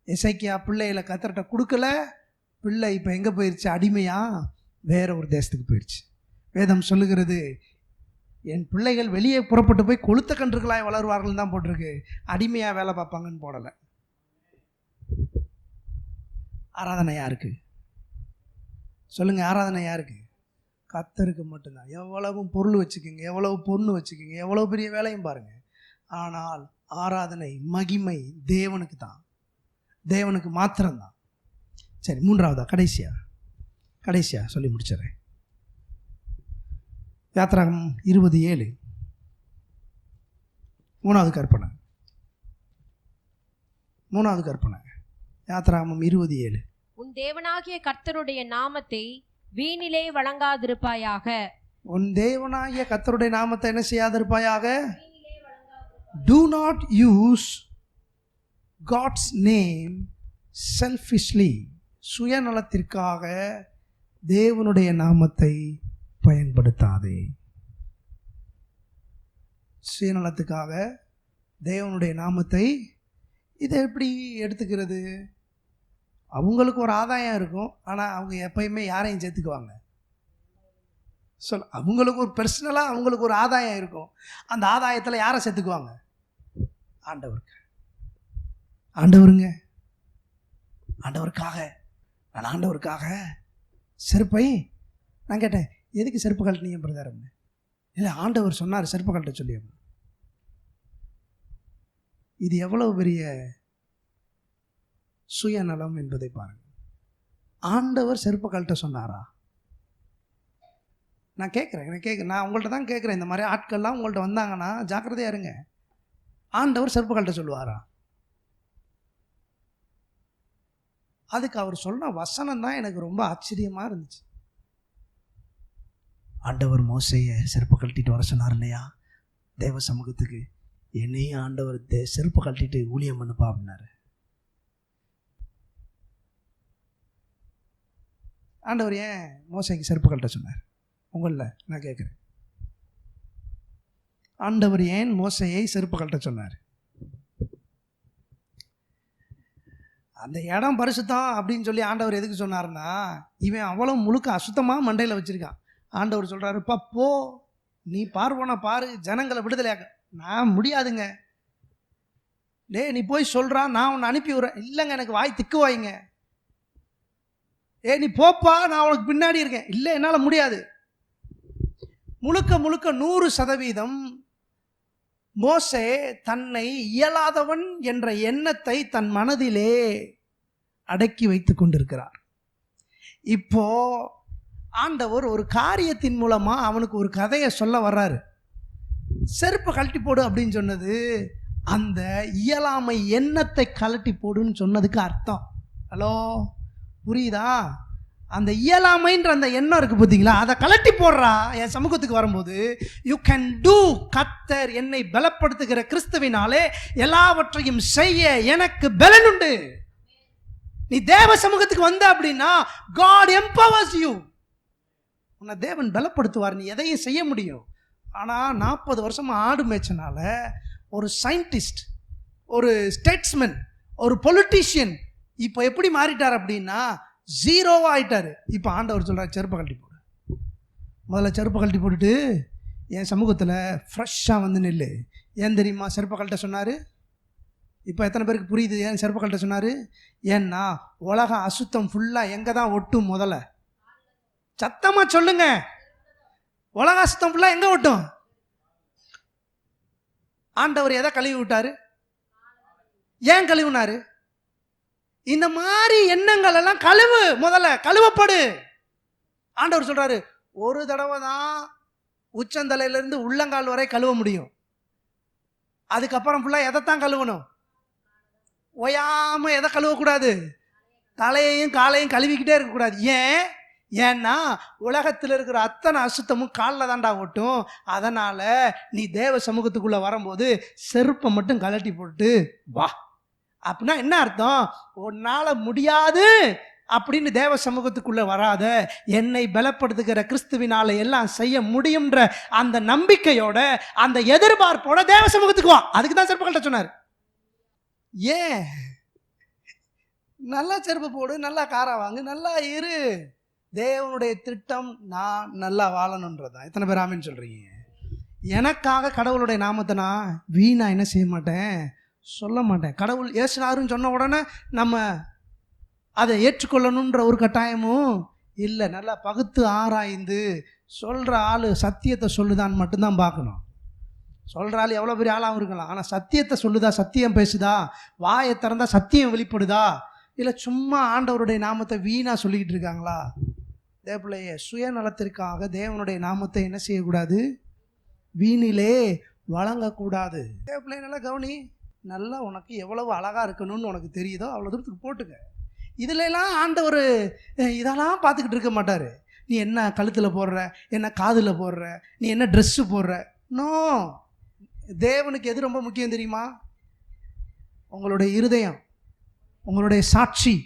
எசேக்கியா பிள்ளைகளை கத்தர்கிட்ட கொடுக்கல, பிள்ளை இப்போ எங்கே போயிடுச்சு, அடிமையா வேற ஒரு தேசத்துக்கு போயிடுச்சு. வேதம் சொல்லுகிறது, என் பிள்ளைகள் வெளியே புறப்பட்டு போய் கொளுத்த கன்றுகளாய் வளருவார்கள் தான் போட்டிருக்கு, அடிமையாக வேலை பார்ப்பாங்கன்னு போடலை. ஆராதனை யாருக்கு சொல்லுங்க? ஆராதனை யாருக்கு? கர்த்தருக்கு மட்டும்தான். எவ்வளவு பொருள் வச்சுக்கோங்க, எவ்வளவு பொண்ணு வச்சுக்கோங்க, எவ்வளவு பெரிய வேலையும் பாருங்க, ஆனால் ஆராதனை மகிமை தேவனுக்கு தான், தேவனுக்கு மாத்திரம்தான். சரி, மூன்றாவதா கடைசியா சொல்லி முடிச்சிடறேன். யாத்திராகமம் 20:7 மூணாவது கற்பனை. யாத்திராகமம் 20:7. உன் தேவனாகிய கர்த்தருடைய நாமத்தை வீணிலே வழங்காதிருப்பாயாக. உன் தேவனாகிய கர்த்தருடைய நாமத்தை என்ன செய்யாதிருப்பாயாக? Do not use God's name selfishly. சுயநலத்திற்காக தேவனுடைய நாமத்தை பயன்படுத்தாதே. சுயநலத்துக்காக தேவனுடைய நாமத்தை, இதை எப்படி எடுத்துக்கிறது? அவங்களுக்கு ஒரு ஆதாயம் இருக்கும், ஆனால் அவங்க எப்பயுமே யாரையும் சேர்த்துக்குவாங்க அவங்களுக்கு ஒரு பர்சனலாக அவங்களுக்கு ஒரு ஆதாயம் இருக்கும். அந்த ஆதாயத்தில் யாரை சேர்த்துக்குவாங்க? ஆண்டவருக்காக செருப்பை நான் கேட்டேன், எதுக்கு செருப்பு கழட்டினீங்க பிரதர்? இல்லை, ஆண்டவர் சொன்னார் செருப்பு கழட்ட சொல்லி. இது எவ்வளவு பெரிய சுயநலம் என்பதை பாருங்கள். ஆண்டவர் செருப்பு கழட்ட சொன்னாரா? நான் கேட்குறேன், நான் உங்கள்கிட்ட தான் கேட்குறேன். இந்த மாதிரி ஆட்கள்லாம் உங்கள்கிட்ட வந்தாங்கன்னா ஜாக்கிரதையாக இருங்க. ஆண்டவர் செருப்பு கழட்ட சொல்லுவாரா? அதுக்கு அவர் சொன்ன வசனம் தான் எனக்கு ரொம்ப ஆச்சரியமாக இருந்துச்சு. ஆண்டவர் மோசையை செருப்பு கழட்டிட்டு வர சொன்னார் இல்லையா தேவ சமூகத்துக்கு, என்னையும் ஆண்டவர் செருப்பு கழட்டிட்டு ஊழியம் பண்ணுப்பா அப்படின்னாரு. ஆண்டவர் ஏன் மோசைக்கு செருப்பு கழட்ட சொன்னார்? உங்களில் நான் கேட்குறேன், ஆண்டவர் ஏன் மோசையை செருப்பு கழட்ட சொன்னார்? அந்த இடம் பரிசுத்தம் அப்படின்னு சொல்லி ஆண்டவர் எதுக்கு சொன்னார்னா, இவன் அவ்வளோ முழுக்க அசுத்தமாக மண்டையில் வச்சுருக்கான். ஆண்டவர் சொல்கிறாருப்பா, போ, நீ பார்வோனா பாரு, ஜனங்களை விடுதலையாக்க. நான் முடியாதுங்க, நீ போய் சொல்கிறான், நான் உன்னை அனுப்பி விடுறேன். இல்லைங்க, எனக்கு வாய் திக்கு வாய்ங்க. நீ போப்பா, நான் உனக்கு பின்னாடி இருக்கேன். இல்லை, என்னால் முடியாது. முழுக்க 100% மோசே தன்னை இயலாதவன் என்ற எண்ணத்தை தன் மனதிலே அடக்கி வைத்து கொண்டிருக்கிறார். இப்போ ஆண்டவர் ஒரு காரியத்தின் மூலமா அவனுக்கு ஒரு கதையை சொல்ல வர்றாரு. செருப்பை கழட்டி போடு அப்படின்னு சொன்னது அந்த இயலாமை எண்ணத்தை கழட்டி போடுன்னு சொன்னதுக்கு அர்த்தம். ஹலோ, புரியுதா? அந்த இயலாமைன்ற அந்த எண்ணம் இருக்கு பார்த்தீங்களா, அதை கலட்டி போடுறா. என் சமூகத்துக்கு வரும்போது யூ கேன் டூ, கர்த்தர் என்னை பலப்படுத்துகிற கிறிஸ்துவினாலே எல்லாவற்றையும் செய்ய எனக்கு பலன் உண்டு. நீ தேவ சமூகத்துக்கு வந்த அப்படின்னா God empowers you. உன்னை தேவன் பலப்படுத்துவார், நீ எதையும் செய்ய முடியும். ஆனால் 40 வருஷமா ஆடு மேய்ச்சனால ஒரு சயின்டிஸ்ட், ஒரு ஸ்டேட்ஸ்மேன், ஒரு பொலிட்டீஷியன் இப்போ எப்படி மாறிட்டார் அப்படின்னா ஜீரோவாக ஆயிட்டார். இப்போ ஆண்டவர் சொல்கிறார், செருப்பை கழட்டி போடு. முதல்ல செருப்பை கழட்டி போட்டுட்டு என் சமூகத்தில் ஃப்ரெஷ்ஷாக வந்து நில்லு. ஏன் தெரியுமா செருப்பை கழட்ட சொன்னார்? இப்போ எத்தனை பேருக்கு புரியுது ஏன் செருப்பை கழட்ட சொன்னார்? ஏன்னா உலக அசுத்தம் ஃபுல்லாக எங்கே தான் ஒட்டும்? முதல்ல சத்தமாக சொல்லுங்க, உலக அசுத்தம் ஃபுல்லாக எங்கே ஒட்டும்? ஆண்டவர் எதை கழுவி விட்டாரு? ஏன் கழுவினாரு? இந்த மாதிரி எண்ணங்கள் எல்லாம் கழுவு, முதல்ல கழுவப்படு. ஆண்டவர் சொல்றாரு, ஒரு தடவை தான் உச்சந்தலையிலிருந்து உள்ளங்கால் வரை கழுவ முடியும். அதுக்கப்புறம் ஃபுல்லா எதைத்தான் கழுவணும்? ஓயாம எதை கழுவக்கூடாது? தலையையும் காலையும் கழுவிக்கிட்டே இருக்கக்கூடாது. ஏன்னா உலகத்தில் இருக்கிற அத்தனை அசுத்தமும் காலில் தாண்டா ஓட்டும். அதனால நீ தேவ சமூகத்துக்குள்ள வரும்போது செருப்பை மட்டும் கழட்டி போட்டு வா. அப்படின்னா என்ன அர்த்தம்? உன்னால முடியாது அப்படின்னு தேவ சமூகத்துக்குள்ள வராத, என்னை பலப்படுத்துகிற கிறிஸ்துவினால எல்லாம் செய்ய முடியும்ன்ற அந்த நம்பிக்கையோட, அந்த எதிர்பார்ப்போட தேவ சமூகத்துக்கு வா. அதுக்கு தான் செருப்பு கழட்ட சொன்னார். ஏன்? நல்லா செருப்பு போடு, நல்லா காரா வாங்கு, நல்லா இரு. தேவனுடைய திட்டம் நான் நல்லா வாழணுன்றதான். எத்தனை பேர் ஆமீன் சொல்றீங்க? எனக்காக கடவுளுடைய நாமத்தை நான் வீணா என்ன செய்ய மாட்டேன், சொல்ல மாட்டேன். கடவுள் ஏசுனாருன்னு சொன்ன உடனே நம்ம அதை ஏற்றுக்கொள்ளணுன்ற ஒரு கட்டாயமும் இல்லை. நல்லா பகுத்து ஆராய்ந்து சொல்கிற ஆள் சத்தியத்தை சொல்லுதான்னு மட்டும்தான் பார்க்கணும். சொல்கிற ஆள் எவ்வளோ பெரிய ஆளாகவும் இருக்கலாம், ஆனால் சத்தியத்தை சொல்லுதா, சத்தியம் பேசுதா, வாயை திறந்தா சத்தியம் வெளிப்படுதா, இல்லை சும்மா ஆண்டவருடைய நாமத்தை வீணாக சொல்லிக்கிட்டு இருக்காங்களா? தேவப்பிள்ளைய சுயநலத்திற்காக தேவனுடைய நாமத்தை என்ன செய்யக்கூடாது? வீணிலே வழங்கக்கூடாது. தேவப்பிள்ளைய நல்லா கவனி. நல்லா உனக்கு எவ்வளவு அழகாக இருக்கணும்னு உனக்கு தெரியுதோ அவ்வளோ தூரத்துக்கு போட்டுக்க. இதிலெல்லாம் ஆண்டவர் இதெல்லாம் பார்த்துக்கிட்டு இருக்க மாட்டார். நீ என்ன கழுத்தில் போடுற, என்ன காதில் போடுற, நீ என்ன ட்ரெஸ்ஸு போடுற. நோ, தேவனுக்கு எது ரொம்ப முக்கியம் தெரியுமா? உங்களுடைய இருதயம், உங்களுடைய சாட்சி.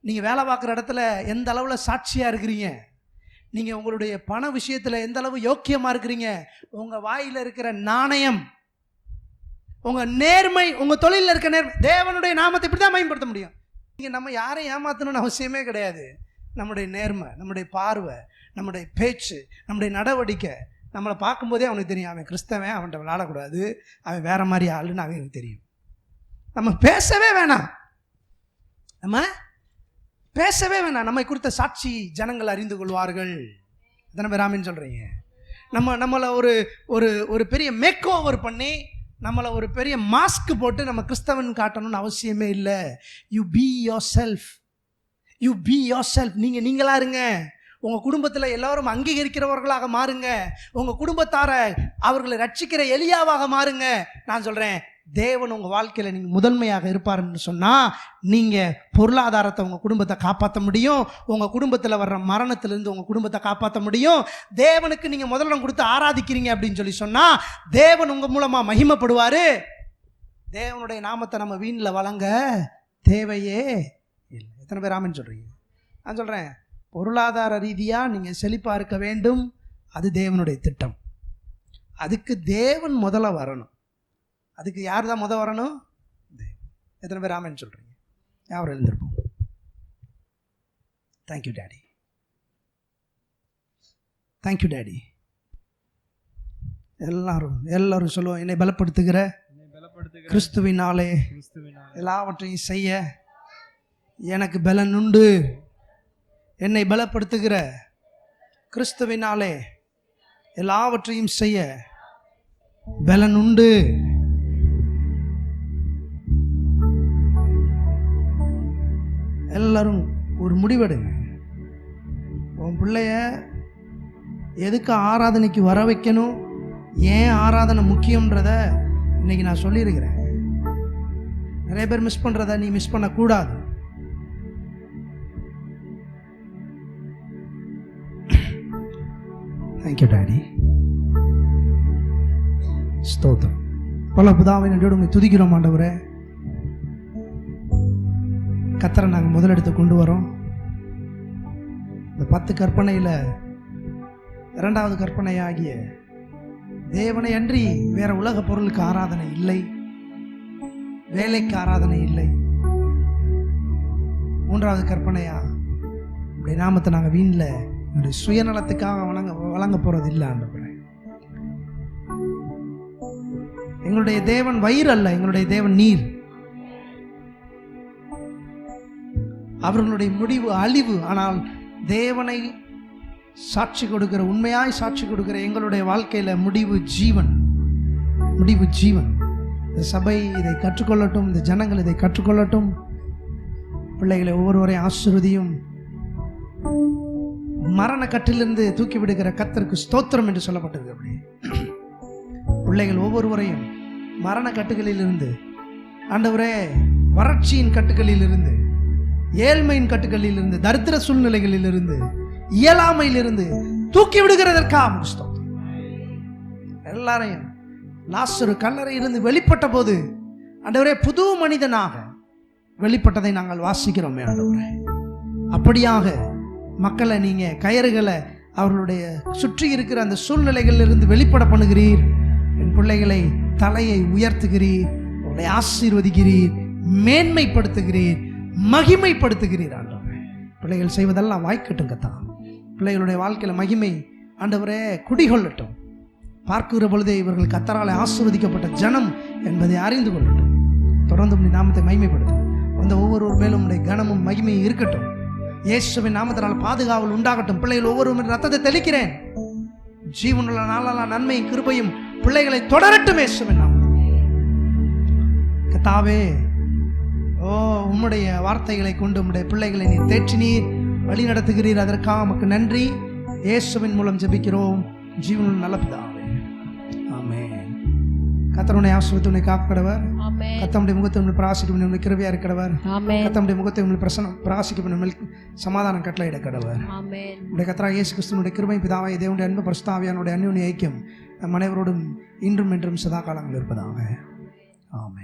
நீங்கள் வேலை பார்க்குற இடத்துல எந்த அளவில் சாட்சியாக இருக்கிறீங்க, நீங்கள் உங்களுடைய பண விஷயத்தில் எந்த அளவு யோக்கியமாக இருக்கிறீங்க, உங்கள் வாயில் இருக்கிற நாணயம், உங்கள் நேர்மை, உங்கள் தொழிலில் இருக்கிற நேர்மை, தேவனுடைய நாமத்தை இப்படி தான் மேம்படுத்த முடியும். நீங்கள் நம்ம யாரையும் ஏமாற்றணும்னு அவசியமே கிடையாது. நம்முடைய நேர்மை, நம்முடைய பார்வை, நம்முடைய பேச்சு, நம்முடைய நடவடிக்கை, நம்மளை பார்க்கும்போதே அவனுக்கு தெரியும் அவன் கிறிஸ்தவன், அவன்கிட்ட விளையாடக்கூடாது, அவன் வேறு மாதிரி ஆளுன்னு அவனுக்கு தெரியும். நம்ம பேசவே வேணாம், நம்மை குறித்த சாட்சி ஜனங்கள் அறிந்து கொள்வார்கள். எத்தனை பேர் ஆமீன் சொல்கிறீங்க? நம்மளை ஒரு பெரிய மேக் ஓவர் பண்ணி, நம்மளை ஒரு பெரிய மாஸ்க் போட்டு நம்ம கிறிஸ்தவன் காட்டணும்னு அவசியமே இல்லை. You be your self. நீங்கள் நீங்களாக இருங்க. உங்கள் குடும்பத்தில் எல்லோரும் அங்கீகரிக்கிறவர்களாக மாறுங்க. உங்கள் குடும்பத்தாரை அவர்களை ரட்சிக்கிற எலியாவாக மாறுங்க. நான் சொல்கிறேன், தேவன் உங்கள் வாழ்க்கையில் நீங்கள் முதன்மையாக இருப்பாருன்னு சொன்னால் நீங்கள் பொருளாதாரத்தை உங்கள் குடும்பத்தை காப்பாற்ற முடியும். உங்கள் குடும்பத்தில் வர்ற மரணத்திலேருந்து உங்கள் குடும்பத்தை காப்பாற்ற முடியும். தேவனுக்கு நீங்கள் முதலிடம் கொடுத்து ஆராதிக்கிறீங்க அப்படின்னு சொல்லி சொன்னால் தேவன் உங்கள் மூலமாக மகிமைப்படுவார். தேவனுடைய நாமத்தை நம்ம வீணில் வழங்க தேவையே இல்லை. எத்தனை பேர் ஆமீன் சொல்கிறீங்க? நான் சொல்கிறேன், பொருளாதார ரீதியாக நீங்கள் செழிப்பாக இருக்க வேண்டும், அது தேவனுடைய திட்டம். அதுக்கு தேவன் முதல்ல வரணும். அதுக்கு யார் தான் முதல் வரணும்? எத்தனை பேர் ஆமேன்னு சொல்கிறீங்க? யாரும் எழுந்திருப்போம். Thank you daddy, thank you daddy. எல்லாரும் சொல்லுவோம், என்னை பலப்படுத்துகிற கிறிஸ்துவினாலே எல்லாவற்றையும் செய்ய எனக்கு பலன் உண்டு. என்னை பலப்படுத்துகிற கிறிஸ்துவினாலே எல்லாவற்றையும் செய்ய பலன் உண்டு. எல்லாரும் ஒரு முடிவெடுங்க. உன் பிள்ளைய எதுக்கு ஆராதனைக்கு வர வைக்கணும், ஏன் ஆராதனை முக்கியன்றத இன்னைக்கு நான் சொல்லியிருக்கிறேன். நிறைய பேர் மிஸ் பண்ணுறத நீ மிஸ் பண்ணக்கூடாது. Thank you daddy. ஸ்தோத்திரம். பல பிதாவை நன்றியோடு உங்களை துதிக்கிறோம் ஆண்டவரே. கர்த்தரை நாங்கள் முதலெடுத்து கொண்டு வரோம். இந்த 10 கற்பனையில் 2வது கற்பனையாகிய தேவனை அன்றி வேற உலக பொருளுக்கு ஆராதனை இல்லை, வேலைக்கு ஆராதனை இல்லை. 3வது கற்பனையா உடைய நாமத்தை நாங்கள் வீணில் என்னுடைய சுயநலத்துக்காக வழங்க போறது இல்லை ஆண்டவரே. எங்களுடைய தேவன் வயிறு அல்ல, எங்களுடைய தேவன் நீர். அவர்களுடைய முடிவு அழிவு. ஆனால் தேவனை சாட்சி கொடுக்கிற, உண்மையாய் சாட்சி கொடுக்கிற எங்களுடைய வாழ்க்கையில முடிவு ஜீவன், முடிவு ஜீவன். இந்த சபை இதை கற்றுக்கொள்ளட்டும், இந்த ஜனங்கள் இதை கற்றுக்கொள்ளட்டும். பிள்ளைகளை ஒவ்வொருவரையும் ஆசீர்வதியும். மரண கட்டிலிருந்து தூக்கி விடுகிற கர்த்தருக்கு ஸ்தோத்திரம் என்று சொல்லப்பட்டிருக்கு. அப்படி பிள்ளைகள் ஒவ்வொருவரையும் மரண கட்டுகளில் இருந்து, ஆண்டவரே வறட்சியின் கட்டுகளில் இருந்து, ஏழ்மையின் கட்டுகளில் இருந்து, தரித்திர சூழ்நிலைகளில் இருந்து, இயலாமையிலிருந்து தூக்கி விடுகிறதற்காக ஸ்தோத்திரம். எல்லாரையும் லாசரு கல்லறையிலிருந்து வெளிப்பட்ட போது ஆண்டவரே புது மனிதனாக வெளிப்பட்டதை நாங்கள் வாசிக்கிறோமே ஆண்டவரே. அப்படியாக மக்களை நீங்க கயறுகளை அவர்களுடைய சுற்றி இருக்கிற அந்த சூழ்நிலைகளிலிருந்து வெளிப்பட பண்ணுகிறீர். என் பிள்ளைகளை தலையை உயர்த்துகிறீர், அவர்களை ஆசீர்வதிக்கிறீர், மேன்மைப்படுத்துகிறீர், மகிமைப்படுத்துகிறீர் ஆண்டவரே. பிள்ளைகள் செய்வதெல்லாம் வாய்க்கட்டும் கத்தான். பிள்ளைகளுடைய வாழ்க்கையில் மகிமை ஆண்டவரே குடிகொள்ளட்டும். பார்க்கிற பொழுதே இவர்கள் கர்த்தராலே ஆசீர்வதிக்கப்பட்ட ஜனம் என்பதை அறிந்து கொள்ளட்டும். தொடர்ந்து உம்முடைய நாமத்தை மகிமைப்படுத்தும். அந்த ஒவ்வொருவர் மேலும் உம்முடைய கனமும் மகிமையும் இருக்கட்டும். இயேசுவின் நாமத்தினால் பாதுகாவல் உண்டாகட்டும். பிள்ளைகள் ஒவ்வொருவரும் ரத்தத்தை தெளிக்கிறேன். ஜீவனுள்ள நாளான நன்மையும் கிருபையும் பிள்ளைகளை தொடரட்டும் இயேசுவின் நாமத்தில். கர்த்தாவே, ஓ உம்முடைய வார்த்தைகளை கொண்டு உம்முடைய பிள்ளைகளை நீர் தேற்றினீர், வழி நடத்துகிறீர். அதற்காக உமக்கு நன்றி. இயேசுவின் மூலம் ஜெபிக்கிறோம் ஜீவனுள்ள நல்ல பிதாவே, ஆமென். கர்த்தருடைய ஆசீர்வாதத்தை காக்கடவர். ஆமென். கர்த்தருடைய முகத்தை உம்மை பிரகாசிக்கும் உம்மை கிருபையா இருக்கடவர். ஆமென். கர்த்தருடைய முகத்தை உம்மை பிரகாசிக்கும் உம்மை சமாதானம் கட்டளையிட கடவர். ஆமென். உடைய கர்த்தராகிய இயேசு கிறிஸ்துவினுடைய கிருபை, பிதாவாகிய தேவனுடைய அன்பு, பரிசுத்த ஆவியானவருடைய அன்யோன்ய ஐக்கியம் நம் அனைவரோடும் இன்றும் என்றும் சதா காலங்கள் இருப்பதாக. ஆமென்.